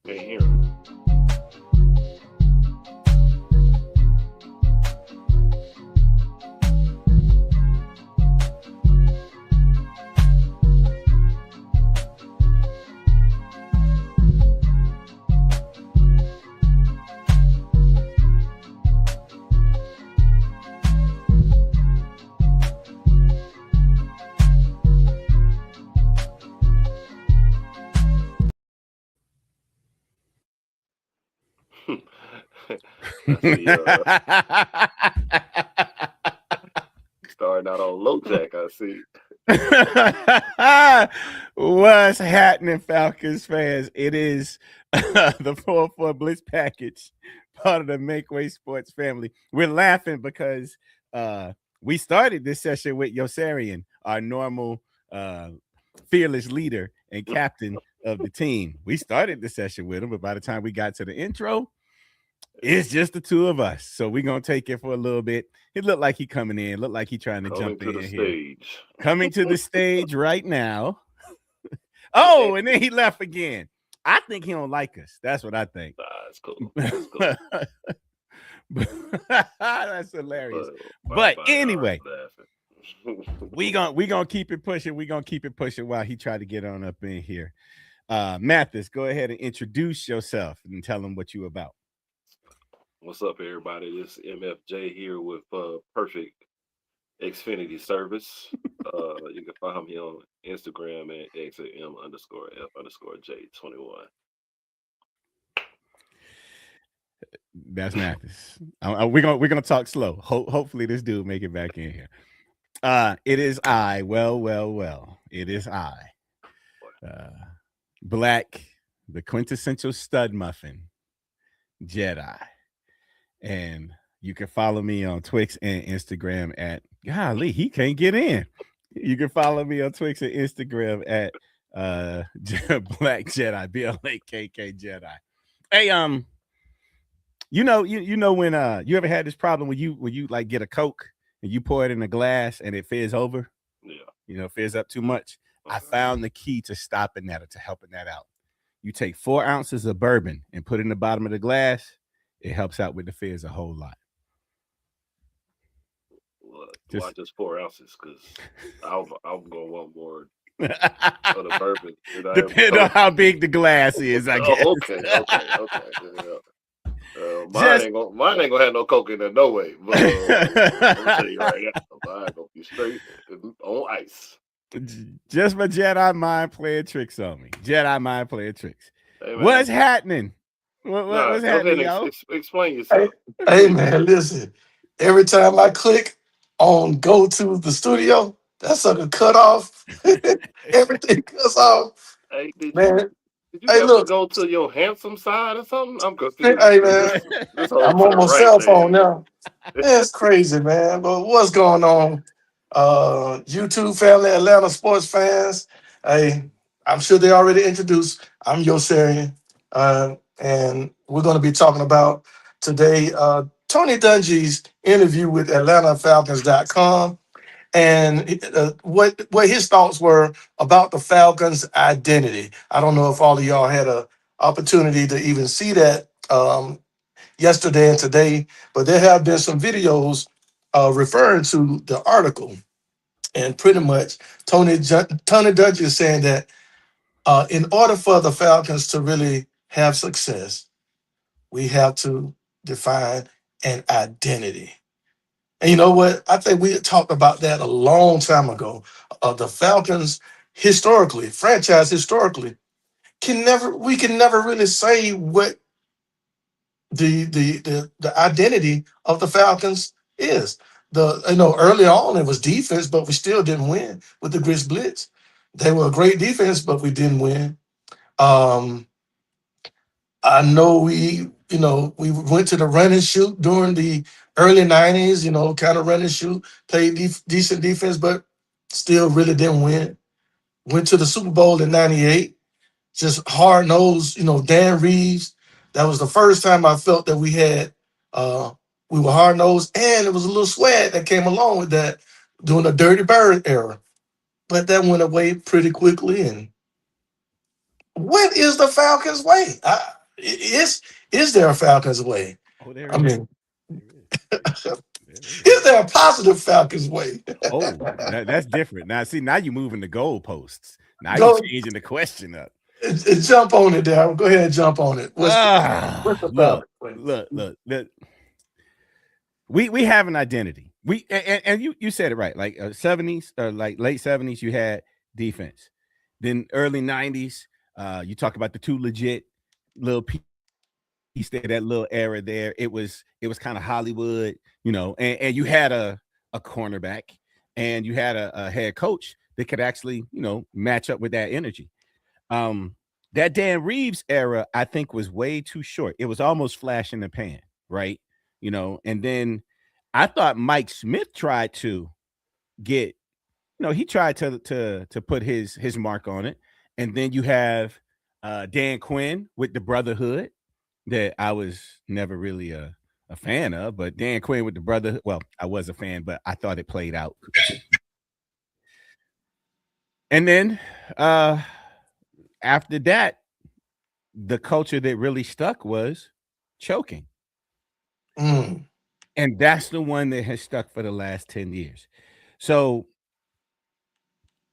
Can't hear him. I see. Starting out on low jack. I see. What's happening, Falcons fans? It is the 4-4 Blitz package, part of the Make Way Sports family. We're laughing because we started this session with Yosarian, our normal fearless leader and captain of the team. We started the session with him, but by the time we got to the intro, it's just the two of us. So we're going to take it for a little bit. It looked like he coming in. Looked like he trying to jump in here. Stage. Coming to the stage right now. Oh, and then he left again. I think he don't like us. That's what I think. That's cool. That's cool. That's hilarious. But anyway, we gonna keep it pushing. We're gonna keep it pushing while he tried to get on up in here. Mathis, go ahead and introduce yourself and tell them what you about. What's up, everybody? This is MFJ here with Perfect Xfinity Service. You can find me on Instagram at XM_F_J21. That's Mathis. We're gonna talk slow. Hopefully this dude make it back in here. It is I. Well. It is I. Black, the quintessential stud muffin, Jedi. And you can follow me on Twix and Instagram at, golly, he can't get in. You can follow me on Twix and Instagram at Black Jedi, BLAKK Jedi. Hey, you know when you ever had this problem when you like get a Coke and you pour it in a glass and it fizz over? Yeah. Fizz up too much. I found the key to stopping that or to helping that out. You take 4 ounces of bourbon and put it in the bottom of the glass. It helps out with the fizz a whole lot. Well, why just 4 ounces? Because I'm gonna want more of the bourbon. Depending on how big the glass is, I guess. Okay. Yeah. Mine ain't gonna have no Coke in there, no way. But I'm gonna tell you right now, mine gonna be straight on ice. Just my Jedi mind playing tricks on me. Jedi mind playing tricks. Hey, what's happening? What's happening, y'all? Explain yourself. Hey, man, listen. Every time I click on go to the studio, that sucker cut off. Everything cuts off. Hey, did you have to go to your handsome side or something? I'm confused. Hey, man, I'm on my cell phone now. It's crazy, man. But what's going on? YouTube family, Atlanta sports fans. Hey, I'm sure they already introduced. I'm Yosarian. And we're going to be talking about today Tony Dungy's interview with AtlantaFalcons.com and what his thoughts were about the Falcons' identity. I don't know if all of y'all had an opportunity to even see that yesterday and today, but there have been some videos referring to the article. And pretty much Tony Dungy is saying that in order for the Falcons to really have success, we have to define an identity. And you know what? I think we talked about that a long time ago. The Falcons franchise historically, we can never really say what the identity of the Falcons is. Early on it was defense, but we still didn't win with the Grizz Blitz. They were a great defense, but we didn't win. I know we went to the run and shoot during the early 90s, kind of run and shoot, played decent defense, but still really didn't win. Went to the Super Bowl in 98, just hard-nosed, Dan Reeves. That was the first time I felt that we were hard-nosed, and it was a little swag that came along with that during the Dirty Bird era. But that went away pretty quickly. And what is the Falcons way? Is there a Falcons way? Oh, there I is. mean, There is. There is. is there a positive Falcons way? Oh, that's different. Now, see, now you're moving the goalposts. Now you're Go changing the question up. jump on it, Darryl. Go ahead and jump on it. What's the Look, Falcons way? look. We have an identity. And you said it right. Like 70s or like late 70s, you had defense. Then early 90s, you talk about the two legit little piece there, that little era there. It was kind of Hollywood, and you had a cornerback and you had a head coach that could actually, match up with that energy. That Dan Reeves era, I think, was way too short. It was almost flash in the pan, right? And then I thought Mike Smith tried to get, he tried to put his mark on it. And then you have Dan Quinn with the Brotherhood that I was never really a fan of, but Dan Quinn with the Brotherhood, well, I was a fan, but I thought it played out. And then after that, the culture that really stuck was choking. Mm. And that's the one that has stuck for the last 10 years. So,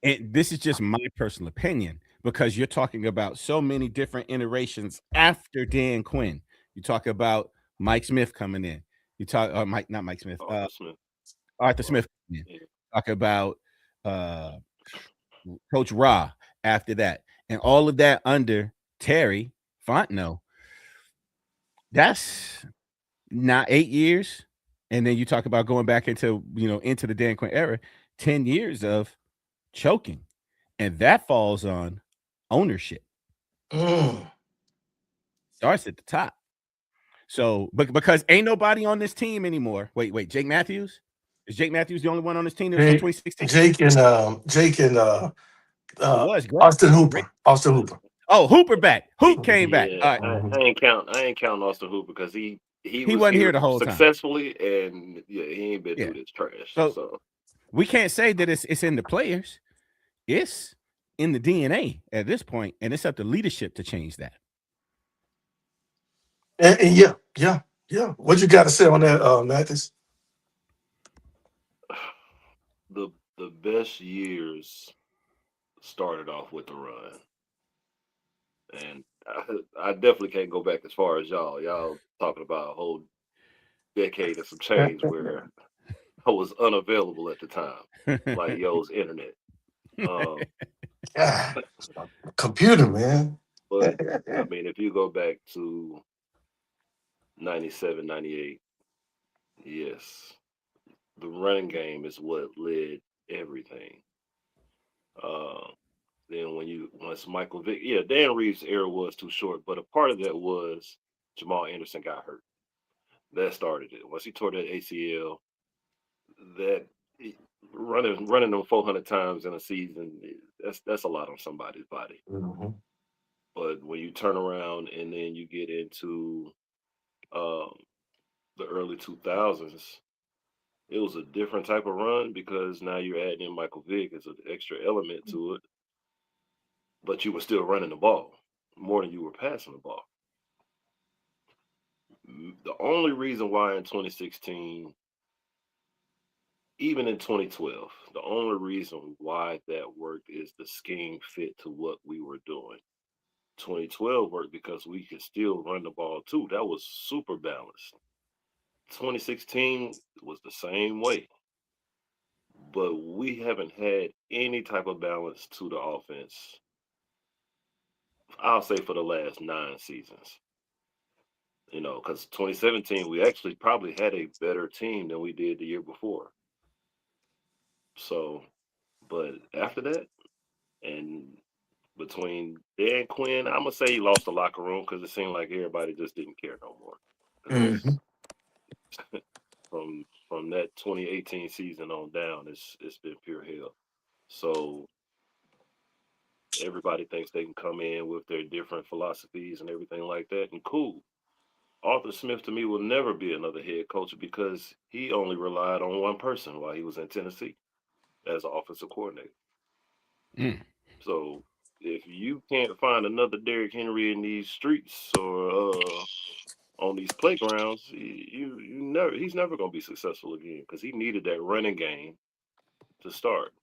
and this is just my personal opinion because you're talking about so many different iterations after Dan Quinn. You talk about Mike Smith coming in. You talk not Mike Smith, Arthur Smith coming in. Yeah. Talk about Coach Ra after that. And all of that under Terry Fontenot. That's not 8 years. And then you talk about going back into the Dan Quinn era, 10 years of choking. And that falls on ownership. Starts at the top. So, but because ain't nobody on this team anymore. Wait, Jake Matthews? Is Jake Matthews the only one on this team that was from 2016? Jake and was great. Austin Hooper. Austin Hooper. Oh, Hooper back. Hoop came back. Yeah, All right. I ain't counting Austin Hooper because he wasn't here the whole time successfully, and he ain't been through this trash. So we can't say that it's in the players. It's in the DNA at this point, and it's up to leadership to change that. And yeah. What you got to say on that, Mathis? The best years started off with the run, and I definitely can't go back as far as y'all. Y'all talking about a whole decade and some change where I was unavailable at the time, like yo's internet. Computer, man. But I mean, if you go back to 97, 98, yes, the running game is what led everything. Then once Michael Vick, Dan Reeves' era was too short, but a part of that was Jamal Anderson got hurt. That started it. Once he tore that ACL, that running them 400 times in a season, that's a lot on somebody's body. Mm-hmm. But when you turn around and then you get into the early 2000s, it was a different type of run because now you're adding in Michael Vick as an extra element to it, but you were still running the ball more than you were passing the ball. The only reason why in 2016, even in 2012, the only reason why that worked is the scheme fit to what we were doing. 2012 worked because we could still run the ball too. That was super balanced. 2016 was the same way, but we haven't had any type of balance to the offense, I'll say, for the last 9 seasons. Because 2017, we actually probably had a better team than we did the year before. So, but after that, and between Dan Quinn, I'm gonna say he lost the locker room because it seemed like everybody just didn't care no more. Mm-hmm. From that 2018 season on down, it's been pure hell. So everybody thinks they can come in with their different philosophies and everything like that, and cool. Arthur Smith to me will never be another head coach because he only relied on one person while he was in Tennessee as an offensive coordinator. Mm. So if you can't find another Derrick Henry in these streets or on these playgrounds, he's never gonna be successful again because he needed that running game to start.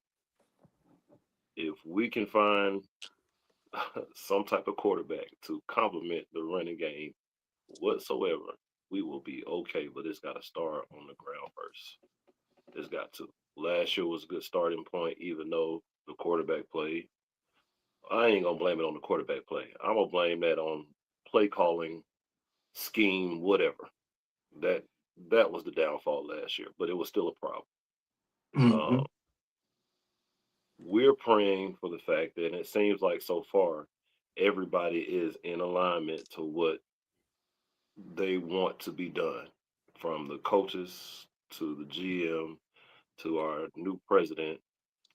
If we can find some type of quarterback to complement the running game whatsoever, we will be okay. But it's got to start on the ground first. It's got to. Last year was a good starting point, even though the quarterback play. I ain't gonna blame it on the quarterback play. I'm gonna blame that on play calling, scheme, whatever. That that was the downfall last year, but it was still a problem. Mm-hmm. Uh, we're praying for the fact that and it seems like so far everybody is in alignment to what they want to be done, from the coaches to the GM to our new president.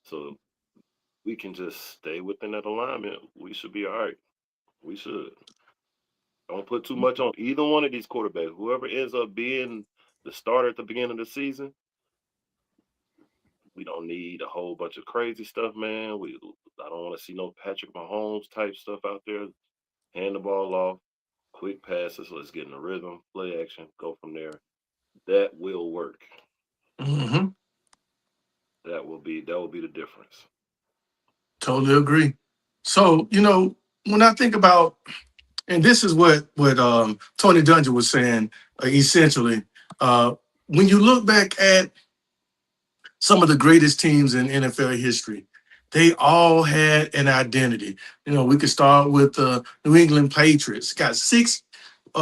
So we can just stay within that alignment. We should be all right. We should. Don't put too much on either one of these quarterbacks. Whoever ends up being the starter at the beginning of the season, we don't need a whole bunch of crazy stuff, man. I don't want to see no Patrick Mahomes type stuff out there. Hand the ball off, quick passes. Let's get in the rhythm, play action, go from there. That will work. Mm-hmm. That will be the difference. Totally agree. So, when I think about, and this is what Tony Dungy was saying, essentially, uh, when you look back at some of the greatest teams in NFL history, they all had an identity. We could start with the New England Patriots. Got six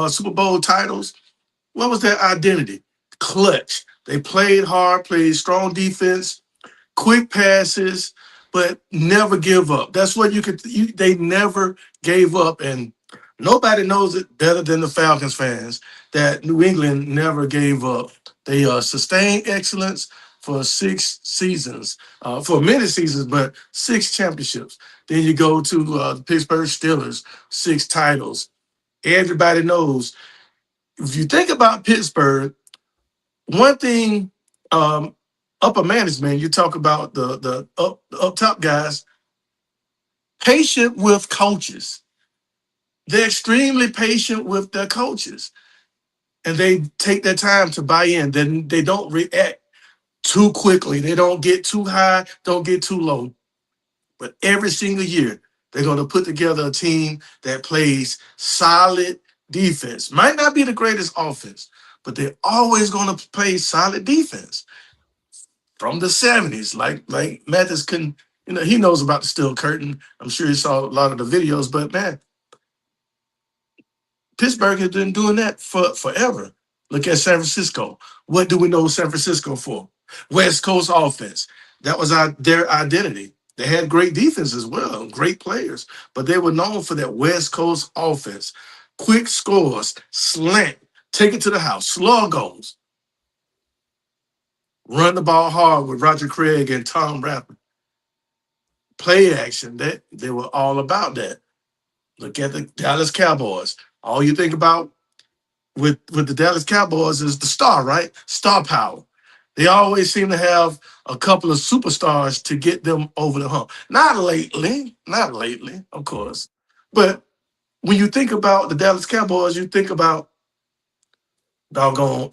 Super Bowl titles. What was their identity? Clutch. They played hard, played strong defense, quick passes, but never give up. That's what they never gave up. And nobody knows it better than the Falcons fans that New England never gave up. They sustained excellence for 6 seasons, for many seasons, but 6 championships. Then you go to the Pittsburgh Steelers, 6 titles. Everybody knows. If you think about Pittsburgh, one thing, um, upper management, you talk about the up top guys, patient with coaches. They're extremely patient with their coaches, and they take their time to buy in. Then they don't react too quickly. They don't get too high, don't get too low. But every single year, they're going to put together a team that plays solid defense. Might not be the greatest offense, but they're always going to play solid defense. From the 70s, like Mathis can, he knows about the steel curtain. I'm sure he saw a lot of the videos, but man, Pittsburgh has been doing that for forever. Look at San Francisco. What do we know San Francisco for? West Coast offense. That was their identity. They had great defense as well, great players, but they were known for that West Coast offense. Quick scores, slant, take it to the house, slug goals, run the ball hard with Roger Craig and Tom Rathman. Play action. They were all about that. Look at the Dallas Cowboys. All you think about with the Dallas Cowboys is the star, right? Star power. They always seem to have a couple of superstars to get them over the hump. Not lately, of course. But when you think about the Dallas Cowboys, you think about doggone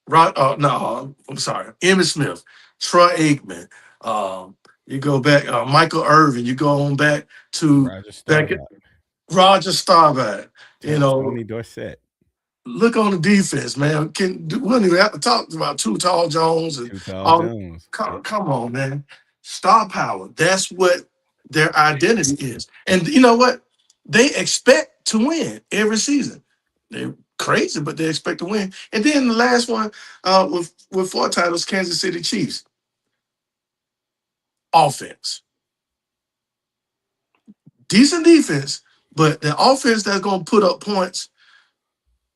I'm sorry, Emmitt Smith, Troy Aikman. You go back, Michael Irvin. You go on back to Roger back Staubach. Roger Staubach. Tony Dorsett. Look on the defense, man. We don't even have to talk about Too Tall Jones and Too Tall all. Jones. Come on, man. Star power. That's what their identity is. And you know what? They expect to win every season. They're crazy, but they expect to win. And then the last one, with 4 titles, Kansas City Chiefs. Offense. Decent defense, but the offense that's gonna put up points,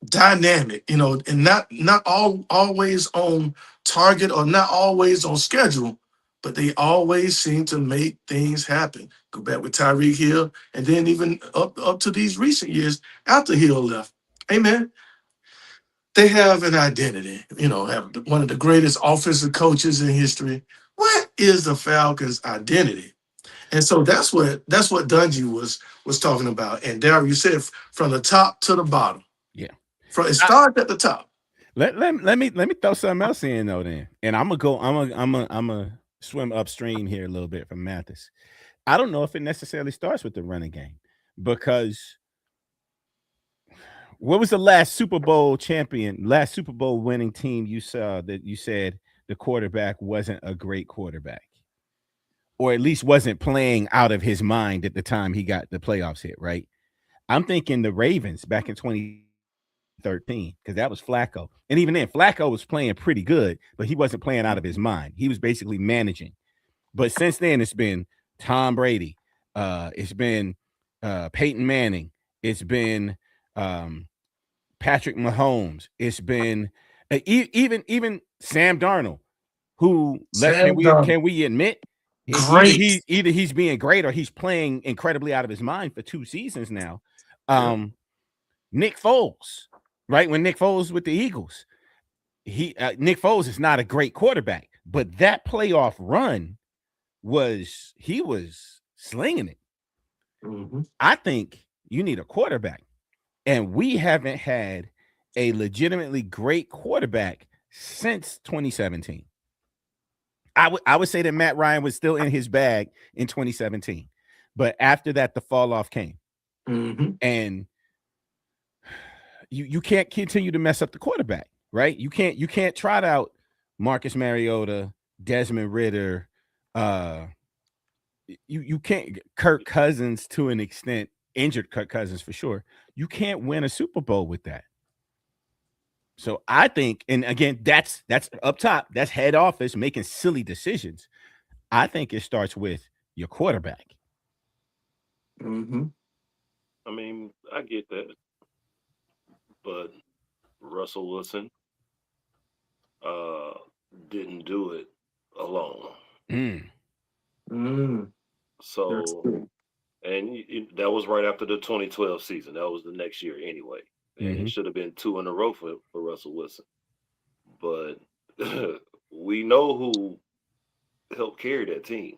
dynamic, and not always on target or not always on schedule, but they always seem to make things happen. Go back with Tyreek Hill, and then even up to these recent years after Hill left. Hey man, they have an identity. Have one of the greatest offensive coaches in history. What is the Falcons' identity? And so that's what Dungy was talking about. And Daryl, you said from the top to the bottom. Yeah. From it starts at the top. Let me throw something else in though then. And I'm gonna swim upstream here a little bit from Mathis. I don't know if it necessarily starts with the running game because what was the last Super Bowl winning team you saw that you said the quarterback wasn't a great quarterback? Or at least wasn't playing out of his mind at the time he got the playoffs hit, right? I'm thinking the Ravens back in 2013, because that was Flacco. And even then, Flacco was playing pretty good, but he wasn't playing out of his mind. He was basically managing. But since then, it's been Tom Brady. It's been Peyton Manning. It's been Patrick Mahomes. It's been even Sam Darnold, who can we admit Great. either he's being great or he's playing incredibly out of his mind for 2 seasons now. Nick Foles, right? When Nick Foles was with the Eagles, Nick Foles is not a great quarterback, but that playoff run he was slinging it. Mm-hmm. I think you need a quarterback, and we haven't had a legitimately great quarterback since 2017. I would say that Matt Ryan was still in his bag in 2017, but after that, the fall off came, and you can't continue to mess up the quarterback, right? You can't trot out Marcus Mariota, Desmond Ridder, you can't Kirk Cousins to an extent, injured Kirk Cousins for sure. You can't win a Super Bowl with that. So I think, and again, that's up top. That's head office making silly decisions. I think it starts with your quarterback. Mm-hmm. I mean, I get that, but Russell Wilson uh, didn't do it alone. So, and that was right after the 2012 season. That was the next year anyway. And it should have been 2 in a row for Russell Wilson. But we know who helped carry that team.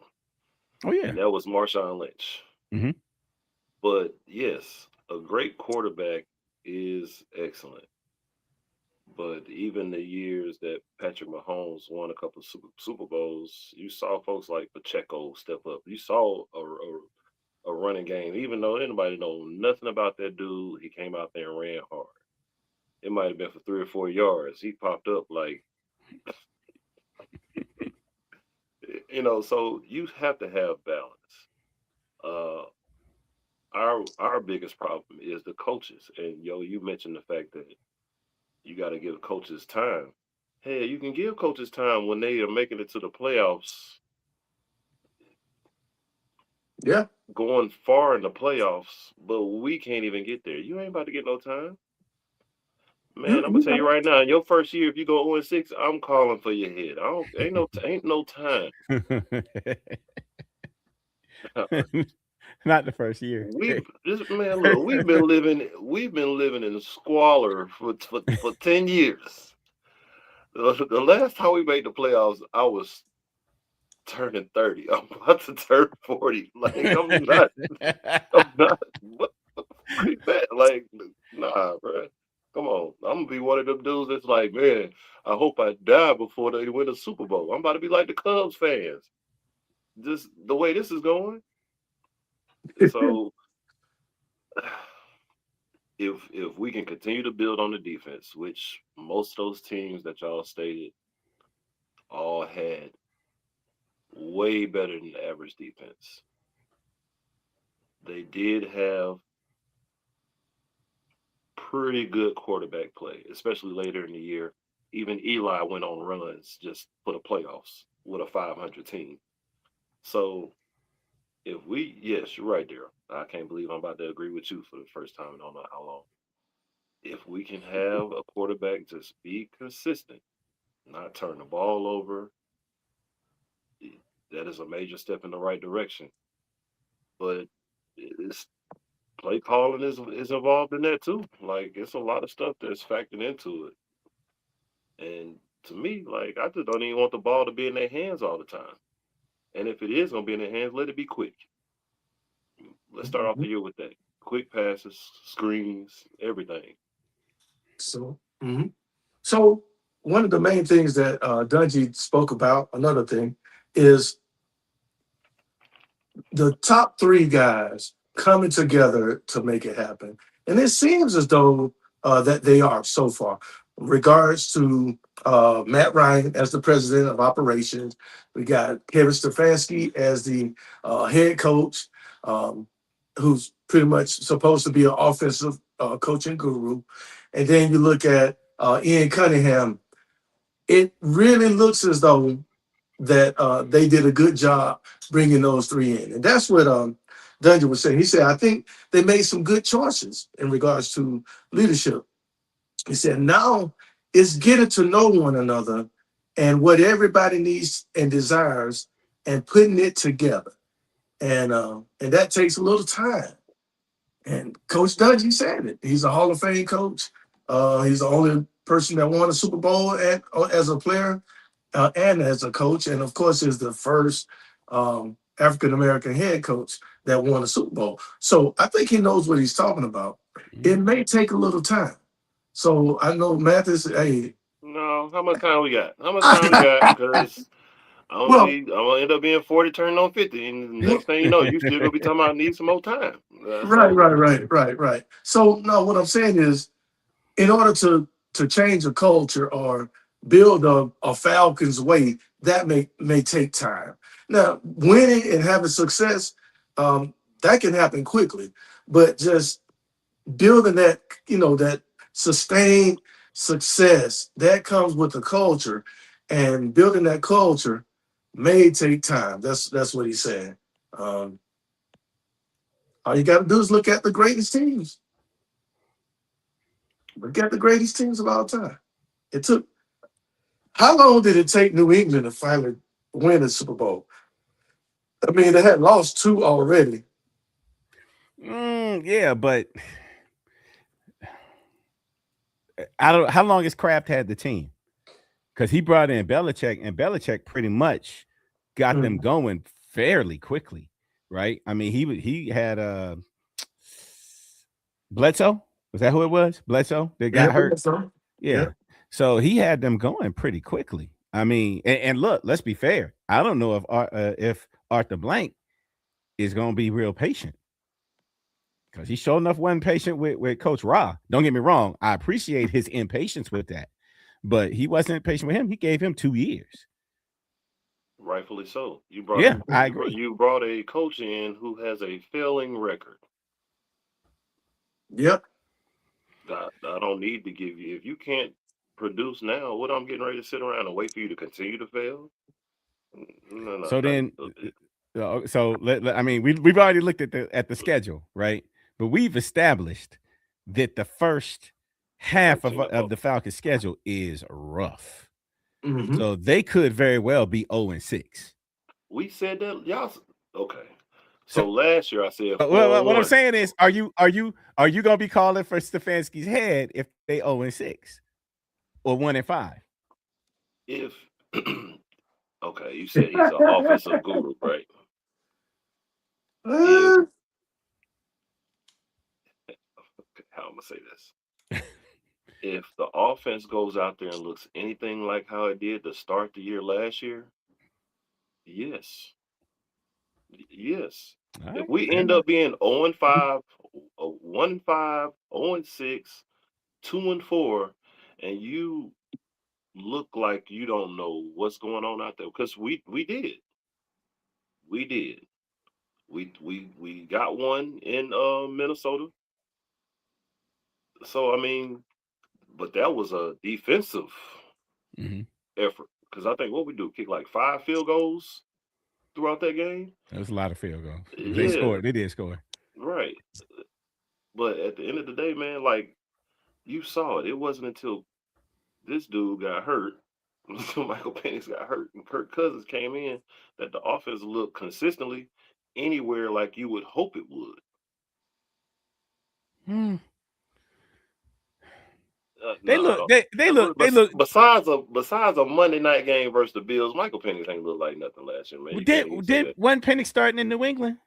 Oh, yeah. And that was Marshawn Lynch. But yes, a great quarterback is excellent. But even the years that Patrick Mahomes won a couple of Super Bowls, you saw folks like Pacheco step up. You saw a running game, even though anybody know nothing about that dude, he came out there and ran hard. It might have been for 3 or 4 yards. He popped up like, so you have to have balance. Uh, our biggest problem is the coaches, and you mentioned the fact that you got to give coaches time. Hey, you can give coaches time when they are making it to the playoffs. Yeah. Going far in the playoffs, but we can't even get there. You ain't about to get no time. Man, I'm gonna tell you right now, in your first year, if you go 0-6, I'm calling for your head. Ain't no time. Not the first year. Look, we've been living in squalor for 10 years. The last time we made the playoffs, I was turning 30. I'm about to turn 40. Like I'm not what that? Like, nah, bro. Come on. I'm gonna be one of them dudes that's like, man, I hope I die before they win a Super Bowl. I'm about to be like the Cubs fans. Just the way this is going. So if we can continue to build on the defense, which most of those teams that y'all stated all had way better than the average defense. They did have pretty good quarterback play, especially later in the year. Even Eli went on runs just for the playoffs with a 500 team. So yes, you're right there. I can't believe I'm about to agree with you for the first time in I don't know how long. If we can have a quarterback just be consistent, not turn the ball over, that is a major step in the right direction. But it's play calling is involved in that too. Like it's a lot of stuff that's factored into it. And to me, like I just don't even want the ball to be in their hands all the time. And if it is going to be in their hands, let it be quick. Let's start off the year with that. Quick passes, screens, everything. So, so one of the main things that Dungy spoke about, another thing, is the top three guys coming together to make it happen. And it seems as though that they are so far. In regards to Matt Ryan as the president of operations, we got Kevin Stefanski as the head coach, um, who's pretty much supposed to be an offensive coaching guru. And then you look at Ian Cunningham. It really looks as though that they did a good job bringing those three in. And that's what Dungy was saying. He said, I think they made some good choices in regards to leadership. He said, now it's getting to know one another and what everybody needs and desires and putting it together. And that takes a little time. And Coach Dungy said it. He's a Hall of Fame coach. He's the only person that won a Super Bowl as a player and as a coach, and of course, is the first African American head coach that won a Super Bowl. So I think he knows what he's talking about. It may take a little time. So I know Mathis. Hey, No, how much time we got? How much time we got? Because well, I'm gonna end up being 40, turning on 50, and the next thing you know, you still gonna be talking about need some more time. right, right, right, right, right. So no, what I'm saying is, in order to change a culture or build a Falcons way, that may take time. Now, winning and having success, that can happen quickly, but just building that, that sustained success that comes with the culture, and building that culture may take time. That's what he's saying. Um, all you got to do is look at the greatest teams. Look at the greatest teams of all time. It took How long did it take New England to finally win the Super Bowl? I mean, they had lost two already. Yeah, but I don't. How long has Kraft had the team? Because he brought in Belichick, and Belichick pretty much got them Mhm. going fairly quickly, right? I mean, he had Bledsoe. Was that who it was? Bledsoe that Yeah, got hurt. so. Yeah. Yeah. So he had them going pretty quickly. I mean, and look, let's be fair. I don't know if Arthur Blank is going to be real patient because he sure enough wasn't patient with Coach Ra. Don't get me wrong. I appreciate his impatience with that, but he wasn't patient with him. He gave him 2 years. Rightfully so. Yeah, I agree. You brought a coach in who has a failing record. Yep. I don't need to give you if you can't produce now. What I'm getting ready to sit around and wait for you to continue to fail? No, no, So not then, a little bit. I mean, we've already looked at the schedule, right? But we've established that the first half 13 and of 4. the Falcons schedule is rough. Hmm. So they could very well be 0-6. We said that okay. So So last year I said what I'm 4-1. saying is, are you gonna be calling for Stefanski's head if they 0-6 or 1-5? If okay, you said he's an offensive guru, right? If how I'm gonna say this. If the offense goes out there and looks anything like how it did to start the year last year, yes. Yes. All If right, we fair end enough. up being 0-5, 1-5, 0-6, 2-4, and you look like you don't know what's going on out there, because we did, we got one in Minnesota. So I mean, but that was a defensive Hmm. effort because I think what we do kick like 5 field goals throughout that game. That was a lot of field goals. They Yeah, scored. They did score. right. But at the end of the day, man, like you saw it. It wasn't until this dude got hurt, until Michael Penix got hurt, and Kirk Cousins came in, that the offense looked consistently anywhere like you would hope it would. Hmm. They No. look. Besides a Monday night game versus the Bills, Michael Penix ain't look like nothing last year, man. Wasn't Penix starting in New England?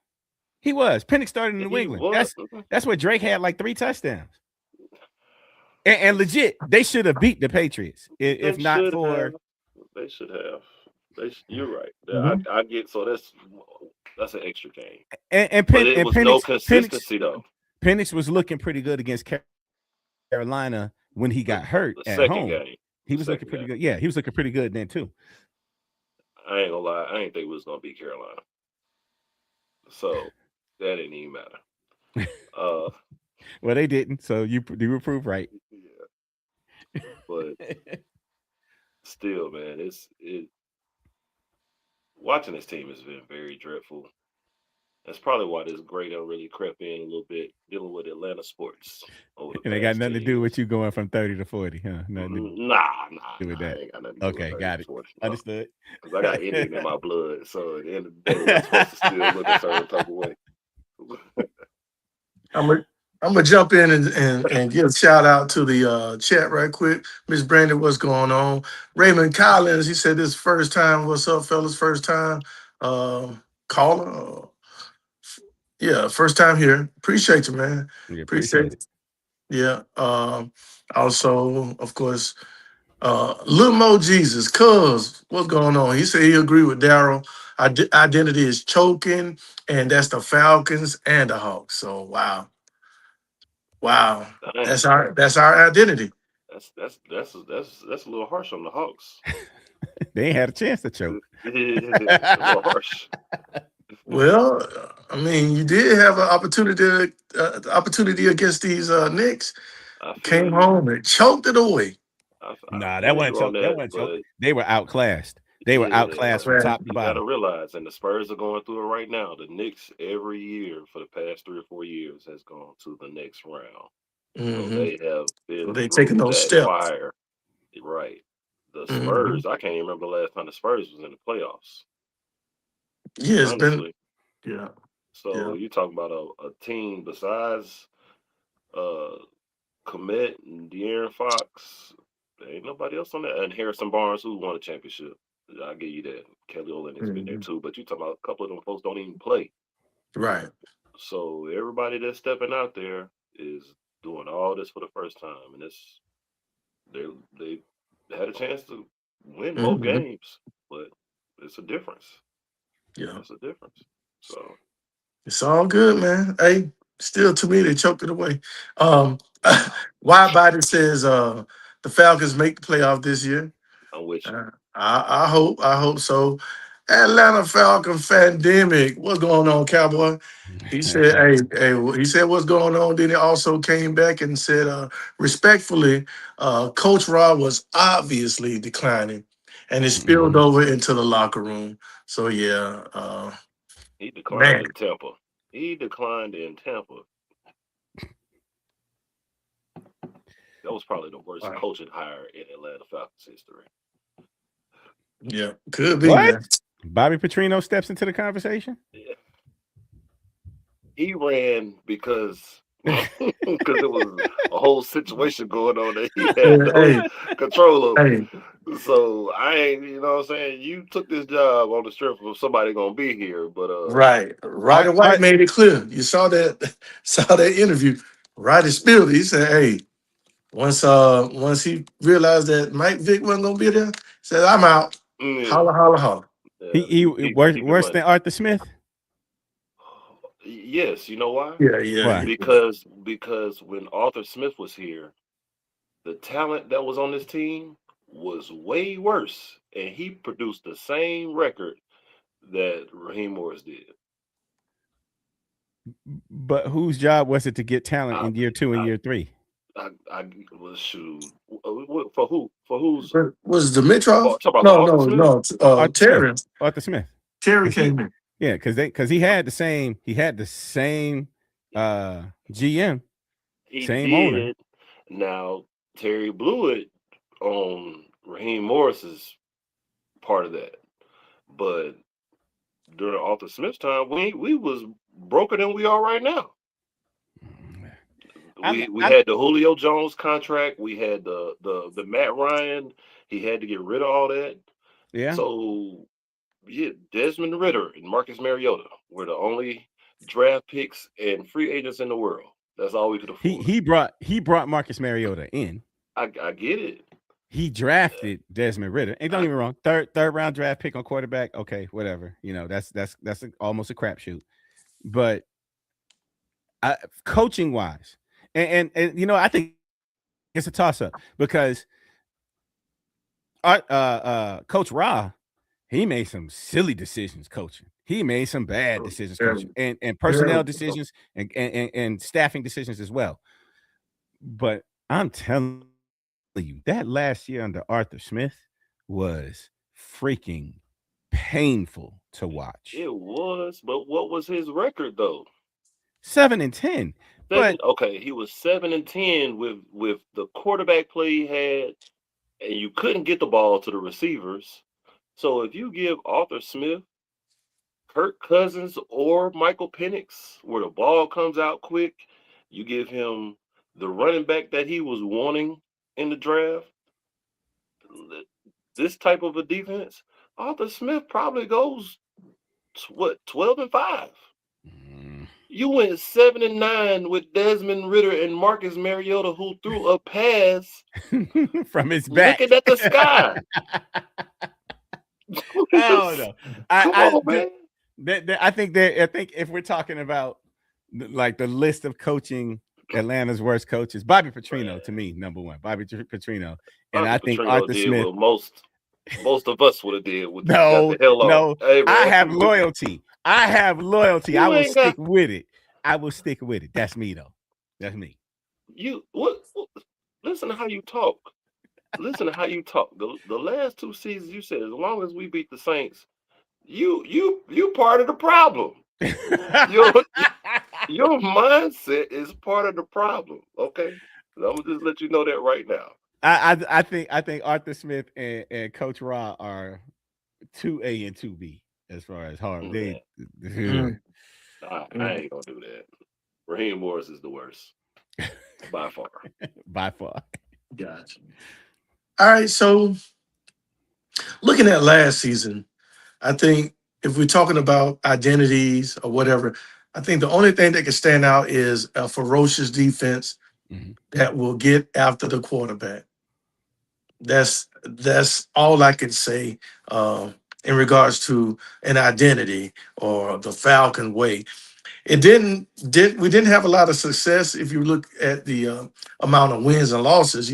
He was. Penix started in New England. That's where Drake had like 3 touchdowns. And legit, they should have beat the Patriots if not for. They should have. You're right. I get so that's an extra game. But it was Penix, no consistency though. Penix was looking pretty good against Carolina when he got hurt at home. Game. He was looking pretty good. Yeah, he was looking pretty good then too. I ain't gonna lie. I ain't think we was gonna beat Carolina. So that didn't even matter. Well, they didn't. So you were proved right. Yeah. But still, man, watching this team has been very dreadful. That's probably why this grade really crept in a little bit, dealing with Atlanta sports. And they got nothing to do with you going from 30 to 40, huh? Nah. Do with that. I ain't got nothing to do with got it. 40, Understood. Because I got Indian in my blood, so at the end of the day, I'm supposed to still look a certain type of way. I'm gonna jump in and give a shout out to the chat right quick. Miss Brandon, what's going on? Raymond Collins, he said this first time. What's up, fellas? First time caller. Yeah, first time here. Appreciate you, man. Yeah, appreciate it. Yeah. Also, of course, Lil Mo Jesus, cuz what's going on? He said he agree with Daryl. Identity is choking, and that's the Falcons and the Hawks. So wow. That's our identity. That's a little harsh on the Hawks. They ain't had a chance to choke. A little harsh. Well, I mean, you did have an opportunity against these Knicks. Came home and choked it away. Nah, that wasn't choke. That wasn't choke. They were outclassed. They were outclassed from top to bottom. You gotta realize, and the Spurs are going through it right now. The Knicks every year for the past 3 or 4 years has gone to the next round. So they have been. They taking those steps. Fire. Right. The Spurs. I can't even remember the last time the Spurs was in the playoffs. Yeah, it's honestly. Yeah. So you talking about a team besides Komet and De'Aaron Fox. There ain't nobody else on that. And Harrison Barnes, who won a championship. I'll give you that. Kelly Olynyk's been there too. But you talking about a couple of them folks don't even play. Right. So everybody that's stepping out there is doing all this for the first time. And they had a chance to win both games. But it's a difference. Yeah. It's a difference. So it's all good, man. Hey, still to me, they choked it away. Wide Body says the Falcons make the playoff this year. I'm with you. I hope so. Atlanta Falcon Fandemic. What's going on, Cowboy? He said, he said what's going on. Then he also came back and said, respectfully, Coach Rob was obviously declining, and it spilled over into the locker room. So yeah, he declined in Tampa. That was probably the worst coaching hire in Atlanta Falcons history. Yeah, could be. What? Man. Bobby Petrino steps into the conversation? Yeah. He ran because it was a whole situation going on that he had control over. So I ain't, you know what I'm saying? You took this job on the strength of somebody gonna be here, but Right. Ryder White made it clear. You saw that interview. Ryder spilled it. He said, hey, once he realized that Mike Vick wasn't gonna be there, he said, I'm out. Holla, holla, holla. Yeah, he worse than Arthur Smith? Yes, you know why? Yeah. Why? Because when Arthur Smith was here, the talent that was on this team was way worse, and he produced the same record that Raheem Morris did. But whose job was it to get talent in year 2 and year 3? I was shoot for who? For who's? Was Dimitrov? No. Terry. Arthur Smith. Terry came in. Yeah, because he had the same GM, same owner. Now Terry blew it on Raheem Morris's part of that, but during Arthur Smith's time, we was broker than we are right now. we had the Julio Jones contract. We had the Matt Ryan. He had to get rid of all that. Yeah. So yeah, Desmond Ritter and Marcus Mariota were the only draft picks and free agents in the world. That's all we could afford. He brought Marcus Mariota in. I get it. He drafted Desmond Ritter. And don't get me wrong, third round draft pick on quarterback. Okay, whatever. That's almost a crapshoot. But coaching wise, and I think it's a toss up because Coach Ra, he made some silly decisions coaching. He made some bad decisions coaching and personnel decisions and staffing decisions as well. But I'm telling you, that last year under Arthur Smith was freaking painful to watch. It was, but what was his record though? 7-10. But okay, he was 7-10 with the quarterback play he had, and you couldn't get the ball to the receivers. So if you give Arthur Smith, Kirk Cousins, or Michael Penix, where the ball comes out quick, you give him the running back that he was wanting in the draft, this type of a defense, Arthur Smith probably goes 12-5. You went 7-9 with Desmond Ritter and Marcus Mariota, who threw a pass from his back, looking at the sky. Oh no! Man. I think if we're talking about like the list of coaching Atlanta's worst coaches, Bobby Petrino to me number one. Bobby Petrino, and Bobby I think Petrino Arthur did Smith. What most of us would have did. No. Hey, I have loyalty. I will stick with it. I will stick with it. That's me though. That's me. What? Listen to how you talk. Listen to how you talk. The last 2 seasons, you said as long as we beat the Saints, you part of the problem. Your mindset is part of the problem. Okay, I'm gonna just let you know that right now. I think Arthur Smith and Coach Ra are 2A and 2B as far as hard. I ain't gonna do that. Raheem Morris is the worst by far. By far. Gotcha. All right, so looking at last season, I think if we're talking about identities or whatever, I think the only thing that can stand out is a ferocious defense that will get after the quarterback. That's all I can say in regards to an identity or the Falcon Way. We didn't have a lot of success if you look at the amount of wins and losses,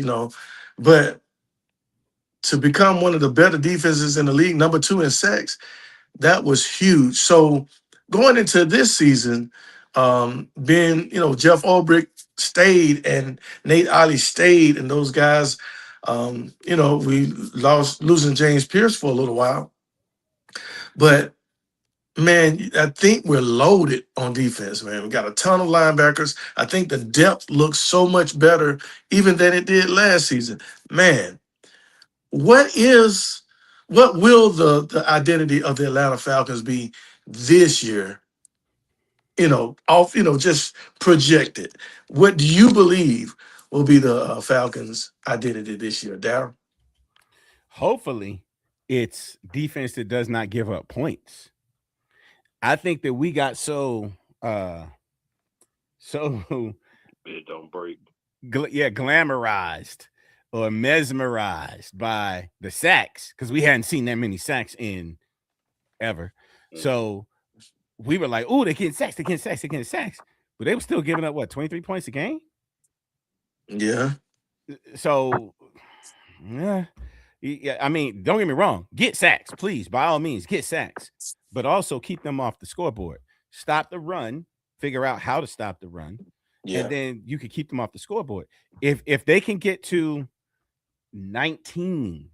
but to become one of the better defenses in the league, number 2 in sacks, that was huge. So going into this season, being, Jeff Ulbrich stayed and Nate Ollie stayed and those guys, we losing James Pierce for a little while. But, man, I think we're loaded on defense, man. We got a ton of linebackers. I think the depth looks so much better even than it did last season. Man, what will the identity of the Atlanta Falcons be this year? Just projected. What do you believe will be the Falcons' identity this year, Darryl? Hopefully, it's defense that does not give up points. I think that we got so it don't break. Glamorized or mesmerized by the sacks because we hadn't seen that many sacks in ever. So we were like, "Oh, they're getting sacks, but they were still giving up 23 points a game. Yeah. So, yeah. I mean, don't get me wrong. Get sacks, please. By all means, get sacks, but also keep them off the scoreboard. Stop the run. Figure out how to stop the run, and then you can keep them off the scoreboard. If they can get to 19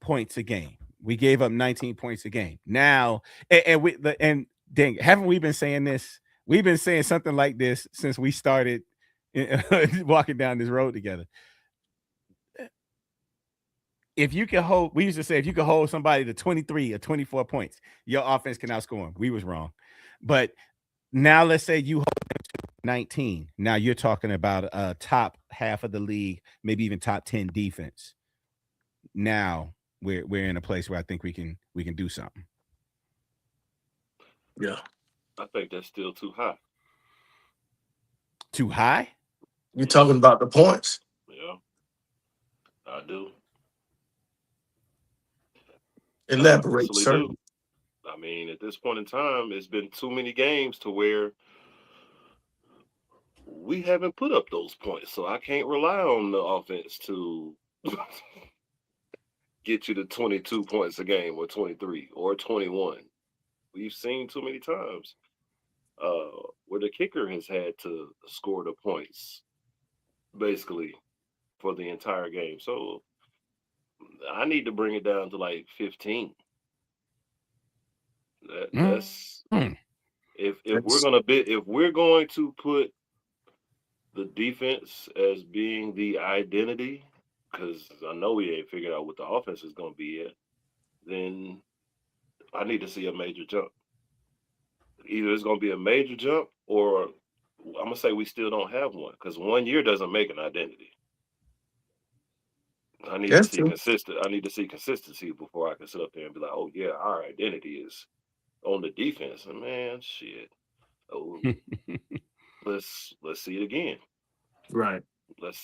points a game. We gave up 19 points a game. Now, and dang, haven't we been saying this? We've been saying something like this since we started walking down this road together. If you can hold, we used to say if you can hold somebody to 23 or 24 points, your offense can outscore them. We was wrong. But now let's say you hold them to 19. Now you're talking about a top half of the league, maybe even top 10 defense. Now we're in a place where I think we can do something. Yeah. I think that's still too high. Too high? You Yeah, talking about the points? yeah, I do. I Elaborate, honestly sir. do. I mean, at this point in time, it's been too many games to where we haven't put up those points. So I can't rely on the offense to get you to 22 points a game or 23 or 21. We've seen too many times where the kicker has had to score the points basically for the entire game. So I need to bring it down to like 15. That's Mm. if we're That's gonna be if we're going to put the defense as being the identity, because I know we ain't figured out what the offense is gonna be yet, then I need to see a major jump. Either it's gonna be a major jump or I'm gonna say we still don't have one because 1 year doesn't make an identity. I need to that's see true. consistent. I need to see consistency before I can sit up there and be like, "Oh yeah, our identity is on the defense." And man, shit. Oh, let's see it again. Right. Let's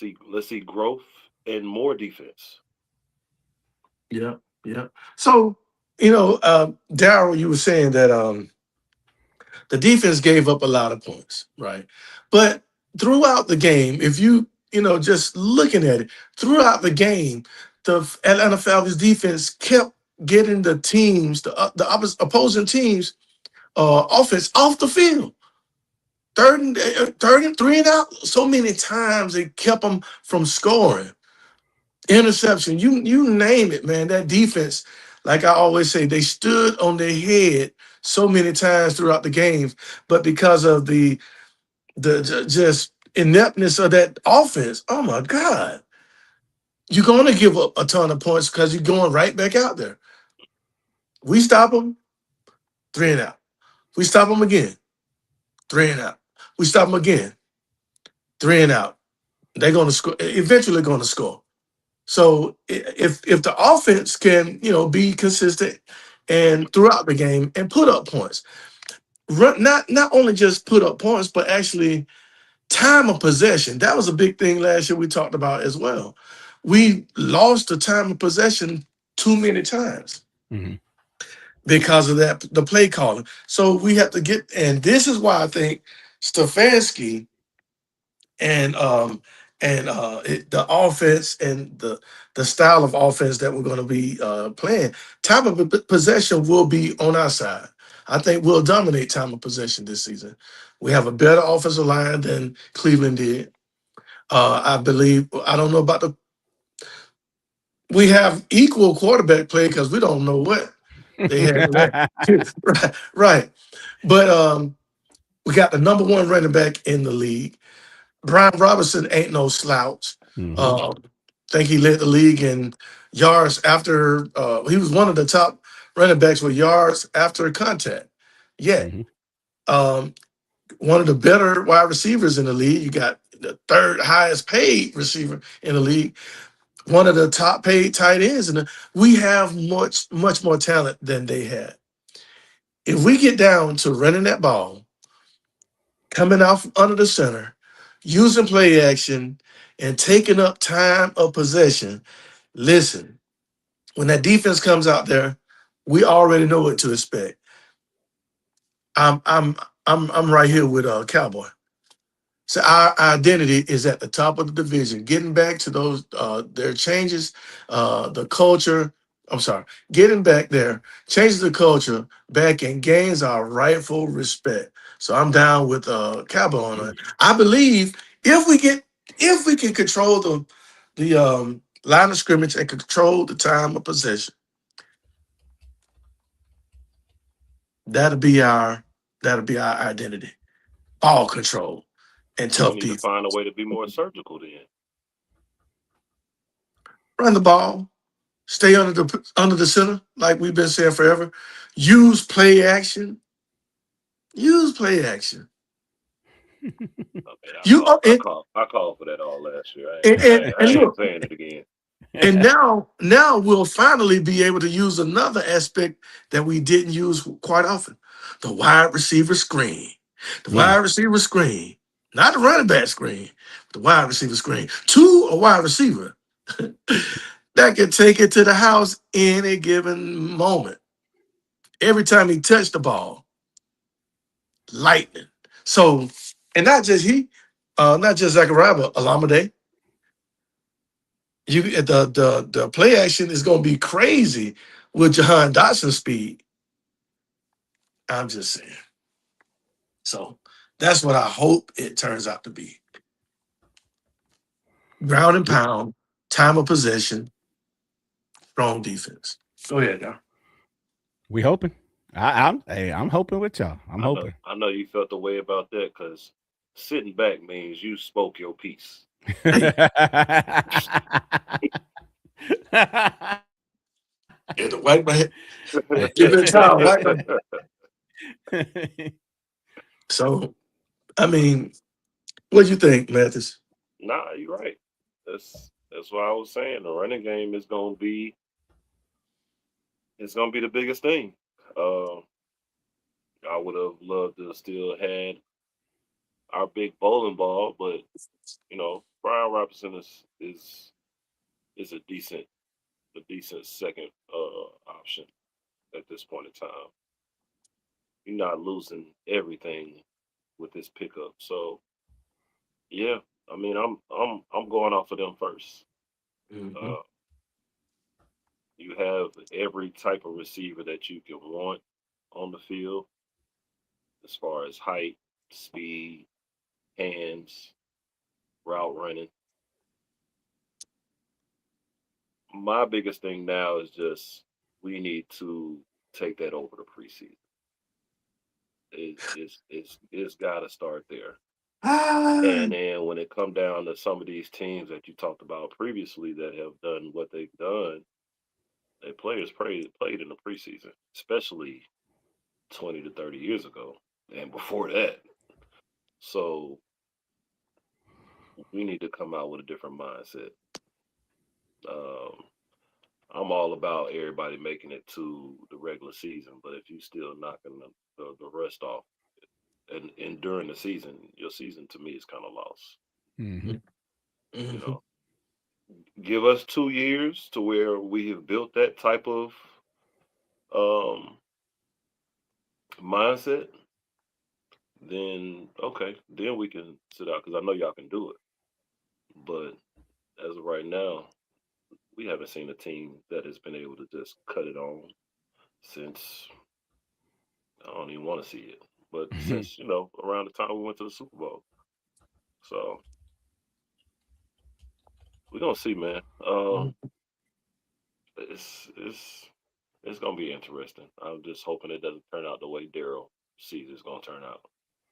see growth and more defense. Yeah. Yeah. So, Daryl, you were saying that the defense gave up a lot of points, right? But throughout the game, if just looking at it, throughout the game, the Atlanta Falcons defense kept getting opposing teams offense off the field. Third and three and out. So many times it kept them from scoring. Interception, you name it, man. That defense, like I always say, they stood on their head so many times throughout the games, but because of the just ineptness of that offense, oh my God, you're going to give up a ton of points because you're going right back out there. We stop them, three and out. We stop them again, three and out. We stop them again, three and out. They're going to score. Eventually, going to score. So if the offense can be consistent and throughout the game and put up points, not only just put up points, but actually time of possession. That was a big thing last year we talked about as well. We lost the time of possession too many times Mhm. because of that the play calling. So we have to get, and this is why I think Stefanski the offense and the style of offense that we're going to be playing, time of possession will be on our side. I think we'll dominate time of possession this season. We have a better offensive line than Cleveland did. I believe. I don't know about the. We have equal quarterback play because we don't know what they had. Right, right. But we got the number one running back in the league. Brian Robinson ain't no slouch. Mhm. Uh, think he led the league in yards after. He was one of the top running backs with yards after contact. Yet, Mhm. um, one of the better wide receivers in the league. You got the third highest paid receiver in the league. One of the top paid tight ends, and we have much more talent than they had. If we get down to running that ball, coming out from under the center, using play action, and taking up time of possession. Listen, when that defense comes out there, we already know what to expect. I'm I'm I'm right here with Cowboy. So our identity is at the top of the division. Getting back to those their changes, the culture. I'm sorry, getting back there, changes the culture back and gains our rightful respect. So I'm down with Cabo on it. I believe if we can control the line of scrimmage and control the time of possession, that'll be our that'll be our identity. Ball control and So we tough need to defense. find a way to be more surgical then. Run the ball, stay under the center, like we've been saying forever. Use play action. Use play action. I mean, You are, I called for that all last year. I and ain't look, saying it again. and now we'll finally be able to use another aspect that we didn't use quite often: the wide receiver screen. The wide receiver screen, not the running back screen, the wide receiver screen to a wide receiver that can take it to the house any given moment. Every time he touched the ball, lightning. So, and not just he, not just Zachariah, but Alameda. You the play action is going to be crazy with Jahan Dotson's speed. I'm just saying. So that's what I hope it turns out to be. Ground and pound, time of possession, strong defense. Go ahead, now. We hoping. I'm hoping with y'all. I'm hoping. I know you felt the way about that because sitting back means you spoke your piece. Hey, yeah, the white man. Give it time, white man. So, I mean, what do you think, Mathis? Nah, you're right. That's why I was saying the running game is gonna be the biggest thing. Uh, I would have loved to still had our big bowling ball, but Brian Robinson is a decent second option at this point in time. You're not losing everything with this pickup, so yeah. I mean, I'm going off of them first. Mm-hmm. Uh, you have every type of receiver that you can want on the field, as far as height, speed, hands, route running. My biggest thing now is just we need to take that over the preseason. It's got to start there. Ah, And then when it come down to some of these teams that you talked about previously that have done what they've done, their players played in the preseason, especially 20 to 30 years ago and before that. So we need to come out with a different mindset. Um, I'm all about everybody making it to the regular season, but if you still knocking the rest off and during the season, your season to me is kind of lost. hmm You mm-hmm. know, give us 2 years to where we have built that type of um, mindset, then okay, then we can sit out because I know y'all can do it. But as of right now, we haven't seen a team that has been able to just cut it on since I don't even want to see it. But since around the time we went to the Super Bowl, so we're gonna see, man. It's it's gonna be interesting. I'm just hoping it doesn't turn out the way Daryl sees it's gonna turn out.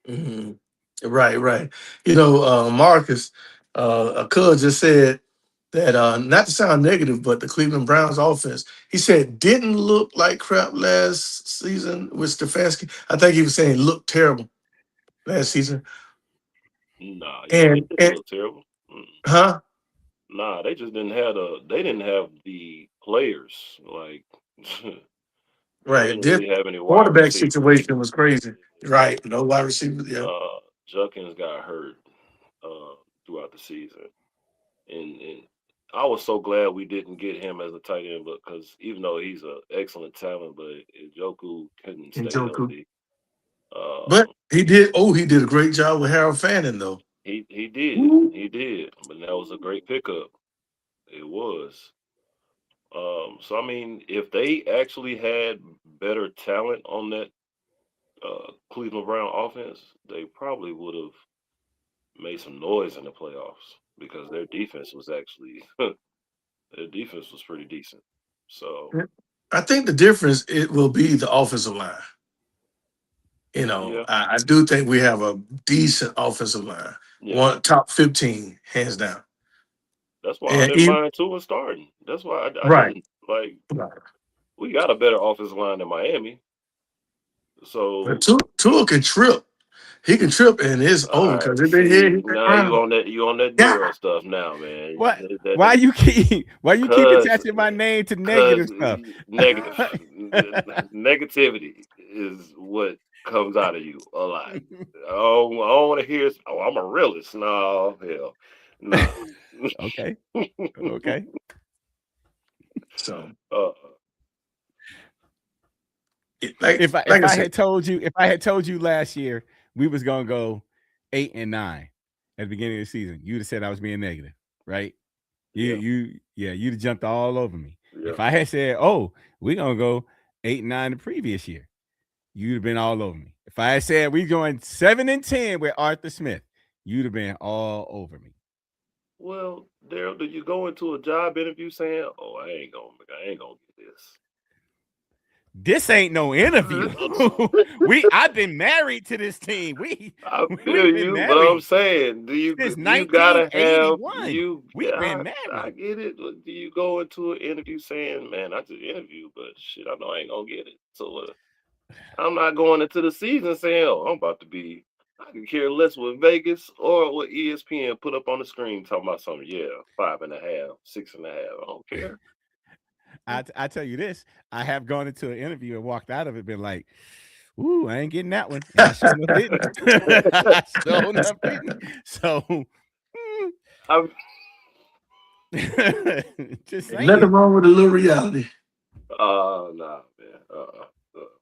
Mm-hmm. Right, right. Marcus, a cuz just said that not to sound negative, but the Cleveland Browns offense, he said didn't look like crap last season with Stefanski. I think he was saying looked terrible last season. Nah, yeah, it didn't And look terrible. Mm. huh? Nah, they just didn't have they didn't have the players like they Right. didn't This really have any wide quarterback receivers. situation was crazy. Right. No wide receiver. Yeah. Judkins got hurt uh, throughout the season, and I was so glad we didn't get him as a tight end, but because even though he's an excellent talent, but Joku couldn't And stay Joku. healthy. But Um, he did a great job with Harold Fanning though. he did, but that was a great pickup. It was. So I mean, if they actually had better talent on that Cleveland Brown offense, they probably would have made some noise in the playoffs because their defense was actually their defense was pretty decent. So I think the difference it will be the offensive line. yeah, I do think we have a decent offensive line. yeah. One top 15, hands down. That's why I And didn't even mind Tua starting. That's why I right. didn't like. Right. We got a better offensive line than Miami, But so Tua can trip. He can trip and it's All over because right. if they head See, hit that now ground, you on that yeah. Daryl stuff now, man. What? That, Why you keep cause attaching my name to cause negative stuff? negative negativity is what comes out of you a lot. I don't want to hear. Oh, I'm a realist. No, hell, nah. Okay. Okay. So uh, like If I I said, had told you last year we was gonna go 8-9 at the beginning of the season, you'd have said I was being negative, right? yeah, You'd have jumped all over me. yeah. If I had said, "Oh, we're gonna go 8-9 the previous year," you'd have been all over me. If I had said we going 7-10 with Arthur Smith, you'd have been all over me. Well, Daryl, do you go into a job interview saying, "Oh, I ain't gonna get this"? This ain't no interview. I've been married to this team. I feel We've been you, but I'm married saying, since you gotta have 1981. We've yeah, been I married. get it. But do you go into an interview saying, "Man, I just interview, but shit, I know I ain't gonna get it." So I'm not going into the season saying, "Oh, I'm about to be." I can care less what Vegas or what ESPN put up on the screen talking about something. Yeah, 5.5, 6.5. I don't care. I tell you this, I have gone into an interview and walked out of it, been like, "Ooh, I ain't getting that one," and I sure enough didn't. I sure enough didn't. So, I'm, just ain't nothing saying. wrong with a little reality. nah, man.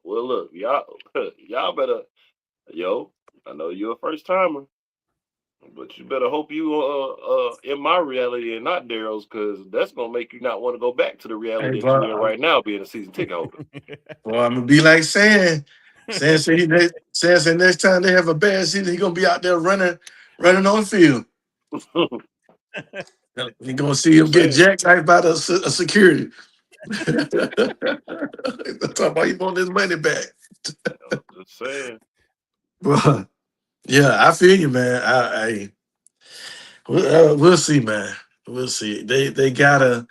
Well, look, y'all better. Yo, I know you're a first timer, but you better hope you in my reality and not Daryl's, because that's gonna make you not want to go back to the Hey, reality that boy, you're in right now, being a season ticket holder. I'm gonna be like saying, saying next time they have a bad season, he gonna be out there running on the field. You gonna see him Just get saying. jackknifed by a security. Talk about you want this money back. Just saying. But yeah, I feel you, man. We'll see, man. We'll see. They gotta.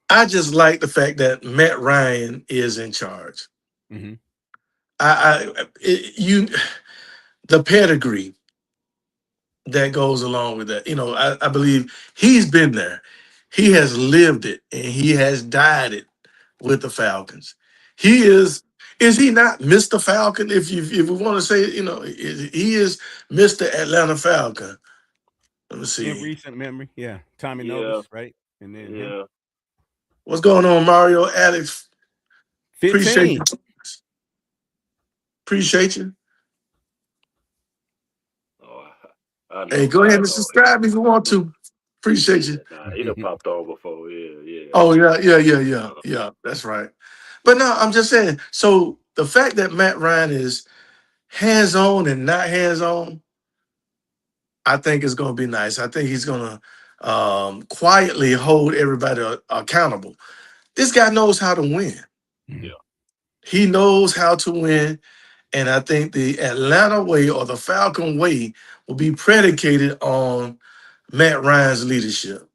I just like the fact that Matt Ryan is in charge. Mhm. You the pedigree that goes along with that. I believe he's been there. He has lived it and he has died it with the Falcons. He is he not Mr. Falcon? If we want to say, he is Mr. Atlanta Falcon. Let me In see. recent memory, yeah, Tommy Yeah, Novus, right, and then him. yeah. What's going on, Mario? Alex, appreciate 15. you. Appreciate you. Oh, I Hey, know. go ahead I and know. subscribe if you want to. Appreciate Yeah, you. nah, he done popped on before. Yeah, yeah. Oh yeah. Uh, Yeah, that's right. But no, I'm just saying. So the fact that Matt Ryan is hands on and not hands on, I think is going to be nice. I think he's going to quietly hold everybody accountable. This guy knows how to win. Mhm. yeah. He knows how to win, and I think the Atlanta way or the Falcon way will be predicated on Matt Ryan's leadership.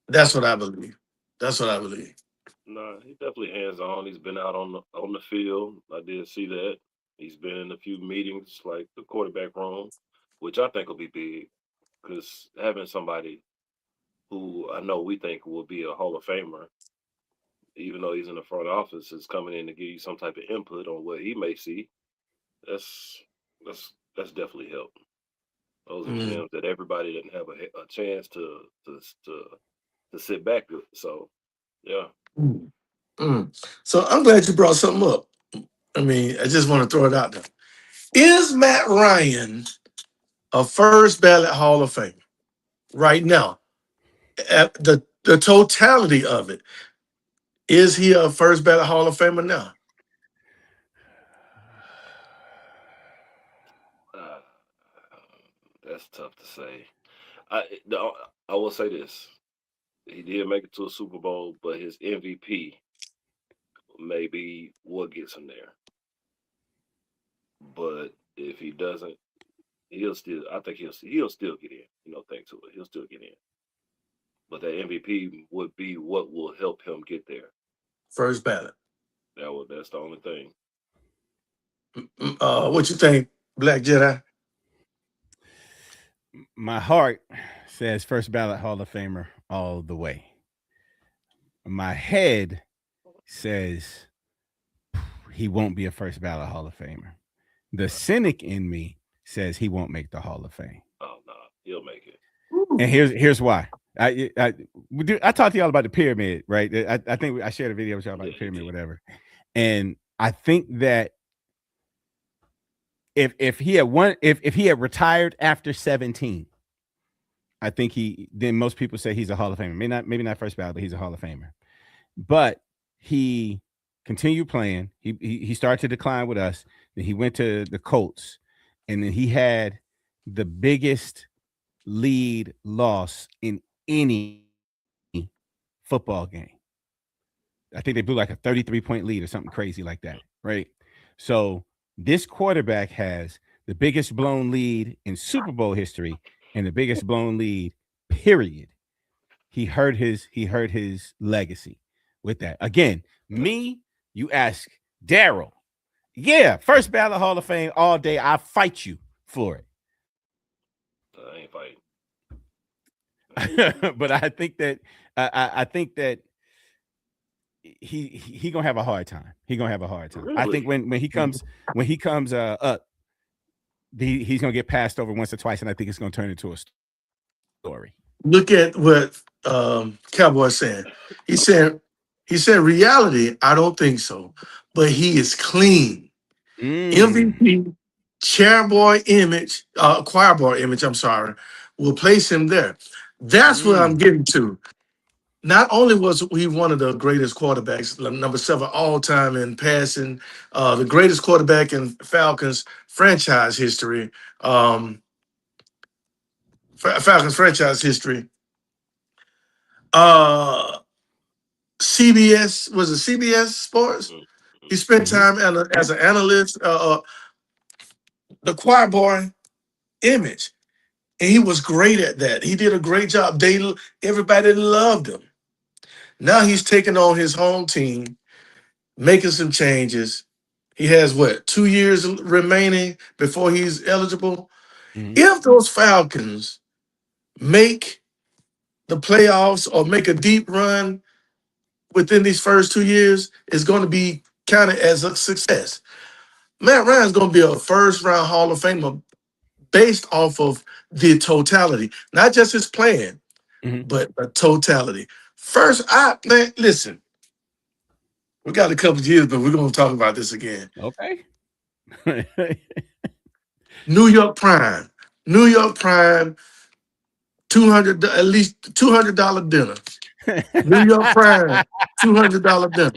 That's what I believe. That's what I believe. Nah, he definitely hands on. He's been out on the field. I did see that. He's been in a few meetings like the quarterback room, which I think will be big because having somebody who I know we think will be a Hall of Famer, even though he's in the front office, is coming in to give you some type of input on what he may see. That's that's definitely helped. Those are Mm, gems that everybody didn't have a chance to sit back with. So yeah. mm, mm. So I'm glad you brought something up. I mean, I just want to throw it out there. Is Matt Ryan a first ballot Hall of Famer right now? At the totality of it, is he a first ballot Hall of Famer now? Uh, that's tough to say. I will say this: he did make it to a Super Bowl, but his MVP may be what gets him there. But if he doesn't, he'll still. I think he'll still get in. Thanks to it, he'll still get in. But that MVP would be what will help him get there. First ballot. That's the only thing. What you think, Black Jedi? My heart says first ballot Hall of Famer all the way. My head says he won't be a first ballot Hall of Famer. The cynic in me says he won't make the Hall of Fame. Oh no, he'll make it. And here's why. I talked to y'all about the pyramid, right? I think I shared a video with y'all about the pyramid, whatever. And I think that if he had retired after 17, I think then most people say he's a Hall of Famer. Maybe not first ballot, but he's a Hall of Famer. But he continued playing. He started to decline with us. Then he went to the Colts, and then he had the biggest lead loss in any football game. I think they blew like a 33-point lead or something crazy like that, right? So this quarterback has the biggest blown lead in Super Bowl history and the biggest blown lead, period. He hurt his legacy with that. Again, you ask Daryl, yeah, first ballot Hall of Fame all day. I fight you for it. I ain't fighting. But I think that he gonna have a hard time. Really? I think when he comes up, he's gonna get passed over once or twice, and I think it's gonna turn into a story. Look at what Cowboy's saying. He said reality. I don't think so, but he is clean. MVP, choir boy image. I'm sorry, will place him there. That's what I'm getting to. Not only was he one of the greatest quarterbacks, number 7 all time in passing, the greatest quarterback in Falcons franchise history. Falcons franchise history. CBS, was it CBS Sports? He spent time as an analyst, the choir boy image. And he was great at that. He did a great job. Everybody loved him. Now he's taking on his home team, making some changes. He has 2 years remaining before he's eligible. If those Falcons make the playoffs or make a deep run within these first 2 years, it's going to be counted as a success. Matt Ryan's going to be a first-round Hall of Famer based off of the totality, not just his playing, but the totality. First, listen, we got a couple of years, but we're going to talk about this again. Okay. New York Prime, at least $200 dinner. New York Prime, $200 dinner.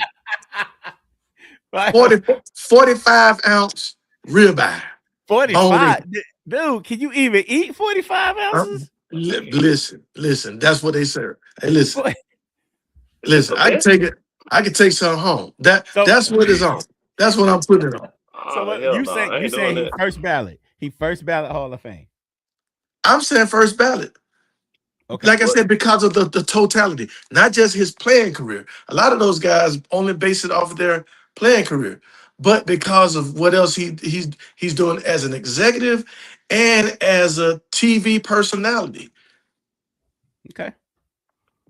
45-ounce ribeye. 45, dude. Can you even eat 45 ounces? Listen. That's what they serve. Hey, listen. I can take some home. That's what it's on. That's what I'm putting it on. So you saying he first ballot? He first ballot Hall of Fame. I'm saying first ballot. Okay. Like I said, because of the totality, not just his playing career. A lot of those guys only base it off of their playing career, but because of what else he's doing as an executive and as a TV personality. Okay,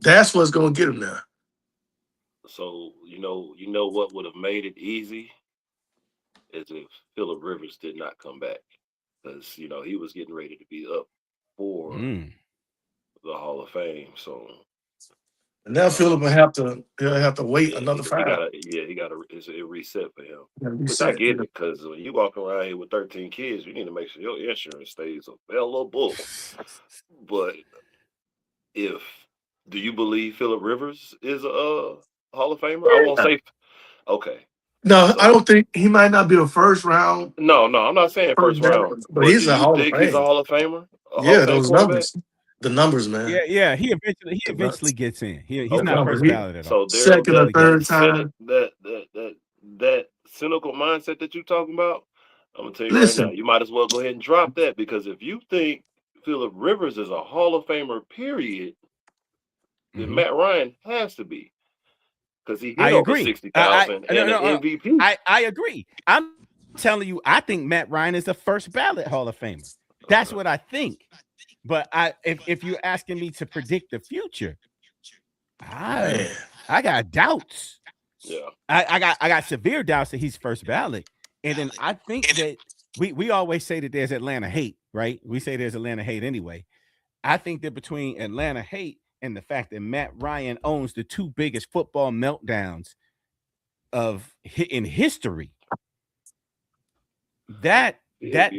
that's what's going to get him there. So you know what would have made it easy is if Phillip Rivers did not come back, because he was getting ready to be up for the Hall of Fame. So and now Phillip will have to wait another 5. He got a reset for him. Which I get it, because when you walk around here with 13 kids, you need to make sure your insurance stays available. But do you believe Phillip Rivers is a Hall of Famer? I won't say. Okay. No, I don't think he might not be a first round. No, I'm not saying first round. But he's a Hall of Fame. He's a Hall of Famer? Those numbers. The numbers, man. Yeah. He eventually gets in. He's not first ballot at all. So second or third time. That cynical mindset that you're talking about, I'm gonna tell you right now, you might as well go ahead and drop that, because if you think Phillip Rivers is a Hall of Famer, period, then Matt Ryan has to be, because he hit over 60,000 and an MVP. I agree. telling you, I think Matt Ryan is a first ballot Hall of Famer. That's what I think. But if you're asking me to predict the future, I Man. I got doubts. Yeah. I got severe doubts that he's first ballot. And then I think that we always say that there's Atlanta hate, right? We say there's Atlanta hate anyway. I think that between Atlanta hate and the fact that Matt Ryan owns the two biggest football meltdowns in history, that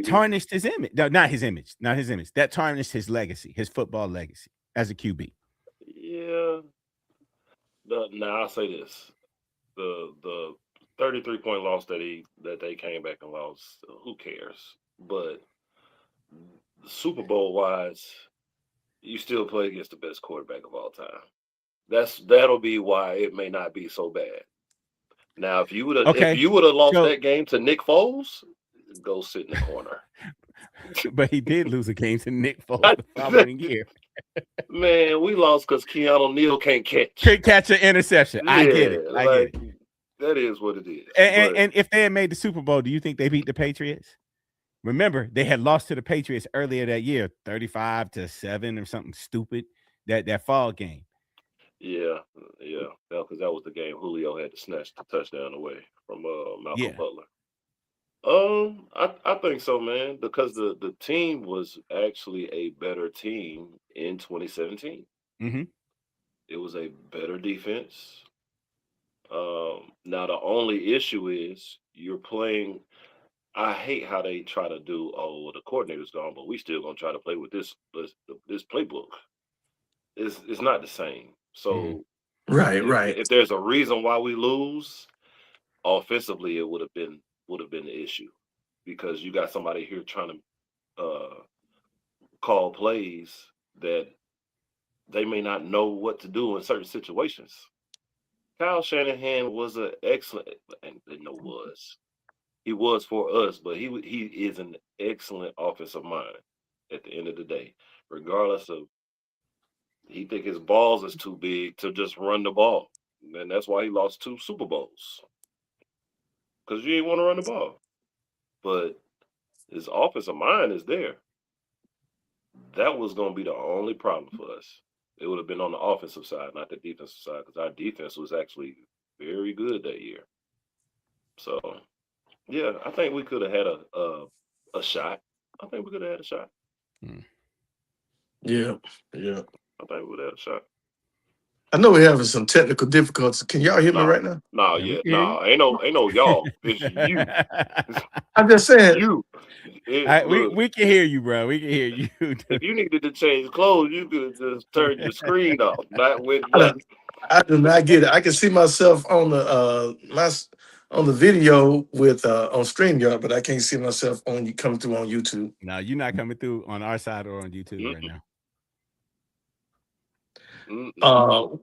tarnished his image. No, not his image. That tarnished his legacy, his football legacy as a QB. Yeah. Now I'll say this: the 33-point loss that they came back and lost. Who cares? But Super Bowl wise, you still play against the best quarterback of all time. That'll be why it may not be so bad. Now, if you would have lost that game to Nick Foles, go sit in the corner. But he did lose a game to Nick Foles the following year. Man, we lost because Keanu Neal can't catch an interception. Yeah, I get it. That is what it is. And if they had made the Super Bowl, do you think they beat the Patriots? Remember, they had lost to the Patriots earlier that year, 35-7 or something stupid. That fall game. Yeah, because that was the game Julio had to snatch the touchdown away from Malcolm Butler. I think so, man, because the team was actually a better team in 2017. Mm-hmm. It was a better defense. Now the only issue is you're playing. I hate how they try to do. Oh, well, the coordinator's gone, but we still gonna try to play with this playbook. It's not the same. So right. If there's a reason why we lose, offensively, it would have been the issue because you got somebody here trying to call plays that they may not know what to do in certain situations. Kyle Shanahan was an excellent, and he was for us, but he is an excellent offensive mind. At the end of the day, regardless of he think his balls is too big to just run the ball, and that's why he lost 2 Super Bowls because you ain't want to run the ball. But his offensive mind is there. That was going to be the only problem for us. It would have been on the offensive side, not the defensive side, because our defense was actually very good that year. So, yeah, I think we could have had a shot. I think we could have had a shot. Yeah. I think we would have had a shot. I know we're having some technical difficulties. Can y'all hear me right now? No, ain't no y'all. It's you. I'm just saying. You. We can hear you, bro. We can hear you. If you needed to change clothes, you could just turn your screen off. Not with. I do not get it. I can see myself on the video with on StreamYard, but I can't see myself on you coming through on YouTube. No, you're not coming through on our side or on YouTube right now.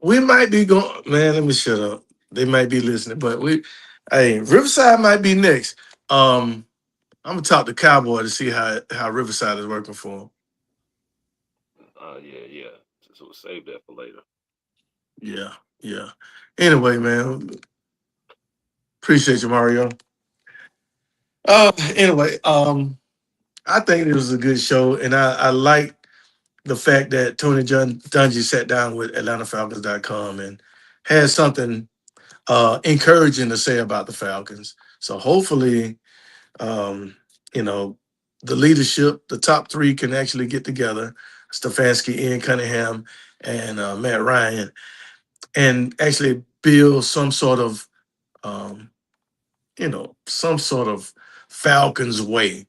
We might be going, man. Let me shut up. They might be listening, but Riverside might be next. I'm gonna talk to Cowboy to see how Riverside is working for him. Yeah. So we'll save that for later. Yeah. Anyway, man, appreciate you, Mario. Anyway, I think it was a good show, and I like the fact that Tony Dungy sat down with AtlantaFalcons.com and had something encouraging to say about the Falcons. So hopefully, the leadership, the top 3 can actually get together, Stefanski, Ian Cunningham, and Matt Ryan, and actually build some sort of, Falcons way.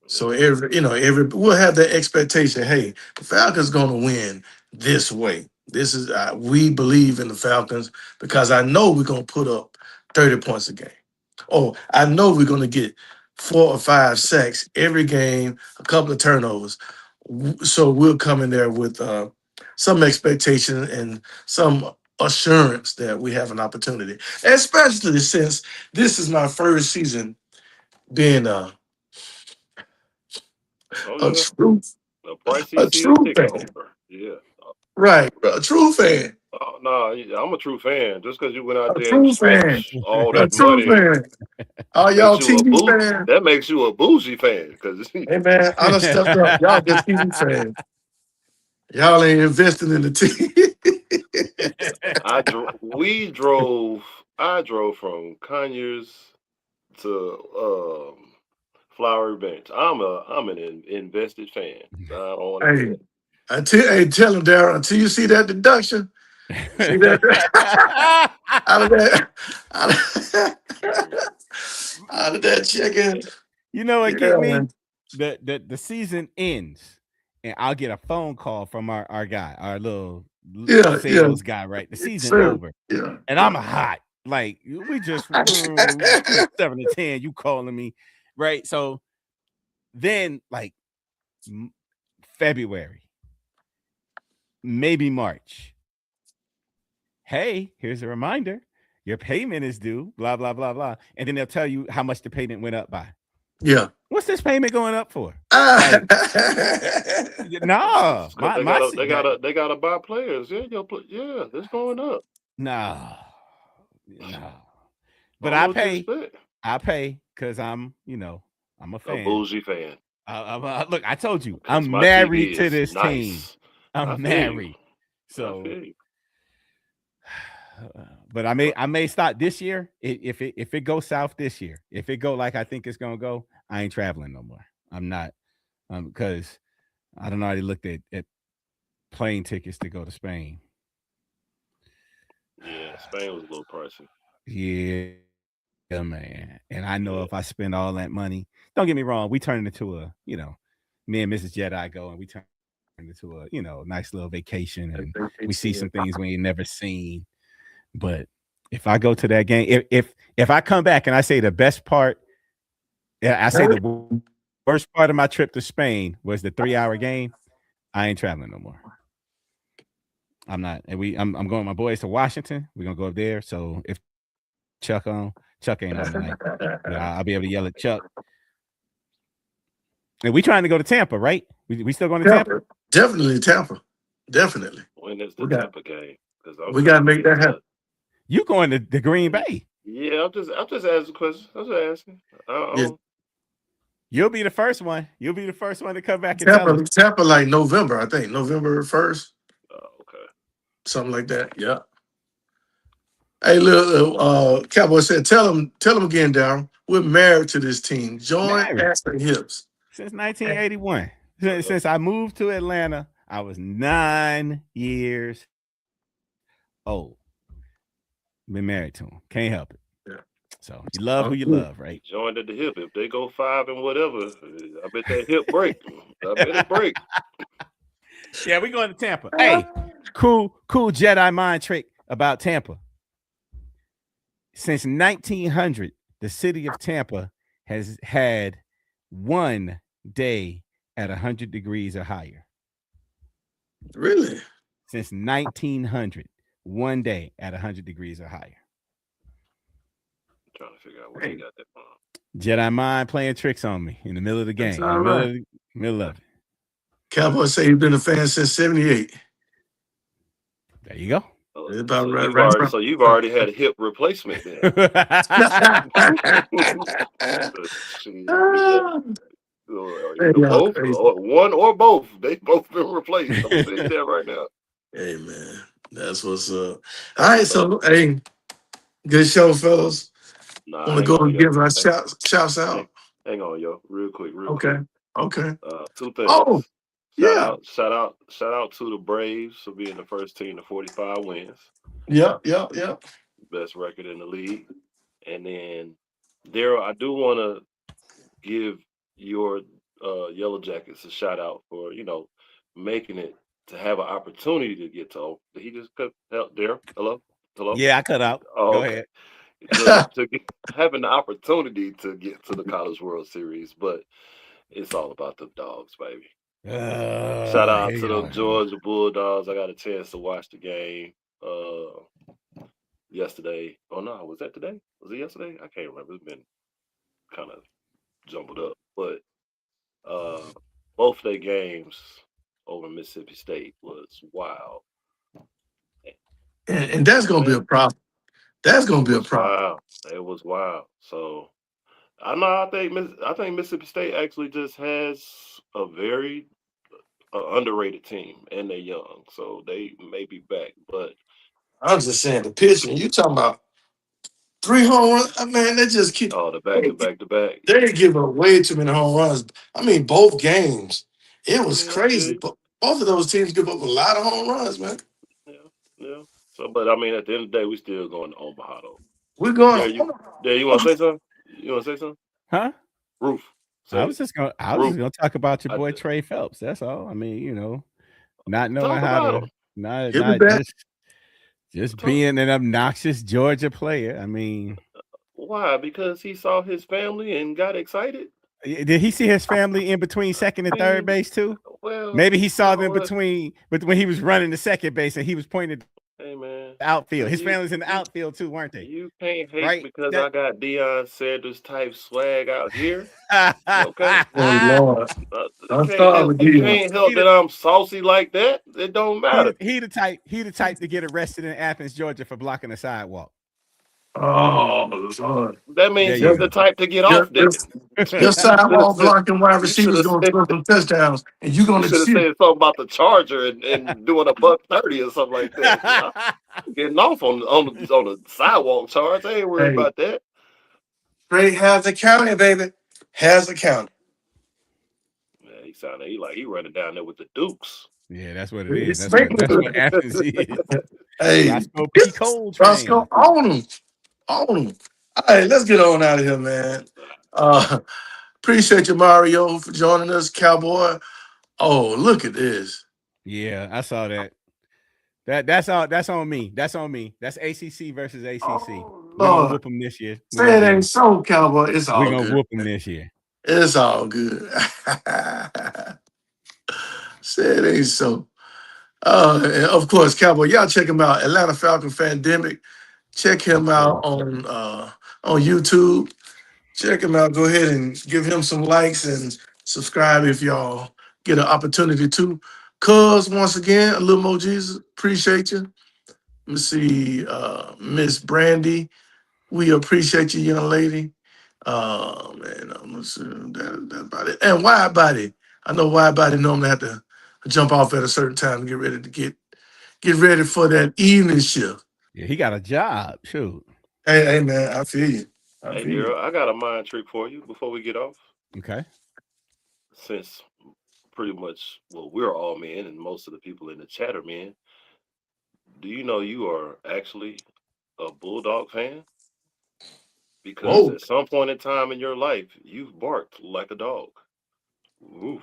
So we'll have that expectation. Hey, the Falcons going to win this way. This is we believe in the Falcons because I know we're going to put up 30 points a game. Oh, I know we're going to get 4 or 5 sacks every game, a couple of turnovers. So we'll come in there with some expectation and some assurance that we have an opportunity, especially since this is my first season being a true fan. Yeah. Right, bro. A true fan. Oh I'm a true fan. Just because you went out A there and true fan. spent all A that true money fan. All y'all makes you a TV boo. fans. That makes you a bougie fan. Because Hey man, I done stepped up. Y'all just TV fans. Y'all ain't investing in the team. we drove. I drove from Conyers to Flowery Bench. I'm an invested fan. I don't want to Hey, quit. tell him, Darren, until you see that deduction, see that out of that, out of, out of that chicken. You know what get Yeah, me? man. The season ends, and I'll get a phone call from our guy, our little Yeah, yeah. sales guy. Right, the season Sure. over, Yeah. and I'm hot. Like we just 7 to 10. You calling me, right? So then, like February, maybe March. Hey, here's a reminder. Your payment is due, blah, blah, blah, blah. And then they'll tell you how much the payment went up by. Yeah. What's this payment going up for? Ah. Like, nah, Because they gotta buy players. Yeah, it's going up. nah. But I I don't know what you expect. pay because I'm a A fan. bougie fan. Look, I told you, Because I'm my married TV to is this team. nice. I I'm feel married. you. So, I feel you. but I may start this year. If it goes south this year, if it go like I think it's gonna go, I ain't traveling no more. I'm not, because I don't know. I already looked at plane tickets to go to Spain. Yeah, Spain was a little pricey. Yeah, man. And I know Yeah. if I spend all that money, don't get me wrong, we turn it into me and Mrs. Jedi go and we turn it into a nice little vacation, and we see some things we ain't never seen. But if I go to that game, if I come back and I say the best part, I say the worst part of my trip to Spain was the 3-hour game, I ain't traveling no more. I'm not. And I'm going with my boys to Washington. We're gonna go up there. So if Chuck ain't on tonight, but I'll be able to yell at Chuck. And we trying to go to Tampa, right? We still going to Tampa? Definitely Tampa. Definitely. When is the Tampa game? Because We got to make that happen. You going to the Green Bay? Yeah, I'm just asking questions. I'm just asking. Yeah. You'll be the first one. You'll be the first one to come back and tell us. Tampa, like November, I think. November 1st. Oh, okay. Something like that. Yeah. Hey, look, Cowboy said, tell him again, Darryl. We're married to this team. Join Aston Hips. Since 1981. Since I moved to Atlanta, I was 9 years old. Been married to him. Can't help it. Yeah. So you love who you love, right? Joined at the hip. If they go 5 and whatever, I bet that hip break. I bet it break. Yeah, we going to Tampa. Hey, cool Jedi mind trick about Tampa. Since 1900, the city of Tampa has had one day at 100 degrees or higher. Really? Since 1900, one day at 100 degrees or higher. I'm trying to figure out where you got that from. Jedi mind playing tricks on me in the middle of the game. All right. Middle of it. Cowboy say he's been a fan since '78. There you go. So you've already had a hip replacement then. Both, one or both. They both been replaced. I'm saying that right now. Hey man, that's what's up. All right, so hey, good show, fellas. Want to go and give our shouts out? Hang on, yo, real quick. Okay. 2 things. Oh, Shout out to the Braves for being the first team to 45 wins. Yep. Best record in the league. And then, Daryl, I do want to give your Yellow Jackets a shout out for making it to have an opportunity to get to. Did he just cut out there? Hello. Yeah, I cut out. Oh, Go okay. ahead. Having the opportunity to get to the College World Series, but it's all about the dogs, baby. Shout out to the Georgia Bulldogs. I got a chance to watch the game yesterday. Oh no, was that today? Was it yesterday? I can't remember. It's been kind of jumbled up, but both their games over Mississippi State was wild. And that's gonna be a problem. That's gonna be a problem. Wow. It was wild. So I know. I think Mississippi State actually just has a very underrated team, and they're young, so they may be back. But I'm just saying the pitching. You talking about 3 home runs? I mean, they just keep the back to back to back. they give up way too many home runs. I mean, both games. It I was mean, I feel crazy. you. But both of those teams give up a lot of home runs, man. Yeah, yeah. So, but I mean, at the end of the day, we still going to Omaha though. We're going There, you want to say something? You want to say something? Huh? Roof. I was just gonna talk about your boy Trey Phelps. That's all. I mean, not knowing how to, not just being an obnoxious Georgia player. I mean, why? Because he saw his family and got excited. Did he see his family in between second and third base too? Well, maybe he saw them between, but when he was running the second base and he was pointed. Hey man, outfield. His family's in the outfield too, weren't they? You can't hate because I got Deion Sanders type swag out here. Okay. Oh Lord. You can't help that I'm saucy like that. It don't matter. He the type to get arrested in Athens, Georgia for blocking a sidewalk. Oh Lord. That means he's the type to get off there. Your sidewalk blocking wide receivers gonna throw some touchdowns, and you're gonna should have said something about the Charger and doing a $130 or something like that. Getting off on the sidewalk charge. I ain't worried about that. Trey has the county, baby. Has the county. Man, he sounded he running down there with the Dukes. Yeah, that's what it is. That's what Athens is. Hey, Roscoe, own him. All right, let's get on out of here, man. Appreciate you, Mario, for joining us, Cowboy. Oh, look at this. Yeah, I saw that. That's on me. That's on me. That's ACC versus ACC. We're gonna whoop them this year. Say it ain't so, Cowboy. It's all good. We're gonna whoop them this year. It's all good. Say it ain't so. And of course, Cowboy, y'all check him out. Atlanta Falcon Fandemic. Check him out on YouTube. Check him out. Go ahead and give him some likes and subscribe if y'all get an opportunity to. Cuz, once again, a little more Jesus. Appreciate you. Let me see, Miss Brandy. We appreciate you, young lady. Man, I'm gonna see that about it. And Wide Body. I know Wide Body normally have to jump off at a certain time to get ready for that evening shift. Yeah, he got a job. Shoot. Hey, man, I feel you. Hey, girl, I got a mind trick for you before we get off. Okay. Since pretty much, we're all men and most of the people in the chat are men. Do you know you are actually a Bulldog fan? Because at some point in time in your life, you've barked like a dog. Oof.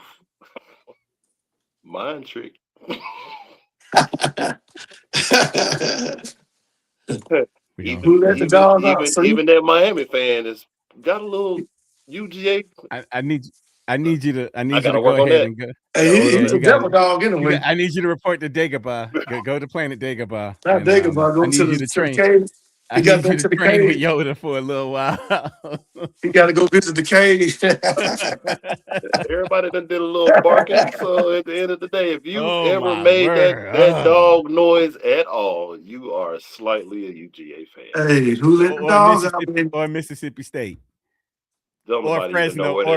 Mind trick. Who let the dog out? Even that Miami fan has got a little UGA. I need you to gotta go ahead and go. Hey, he's a devil dog anyway. I need you to report to Dagobah. Go to Planet Dagobah. Not Dagobah. Go to the cave. I need you to train with Yoda for a little while. You got to go visit the cave. Everybody done did a little barking. So at the end of the day, if you ever made that dog noise at all, you are slightly a UGA fan. Hey, who let the dogs out? Or Mississippi State. Or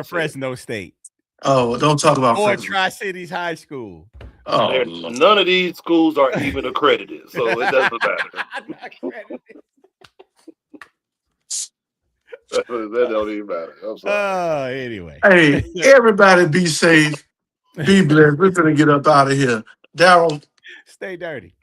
Fresno State. Oh, don't talk about Fresno. Or Tri-Cities High School. Oh, none of these schools are even accredited, so it doesn't matter. That don't even matter. I'm sorry. Anyway. Hey, everybody be safe. Be blessed. We're going to get up out of here. Daryl. Stay dirty.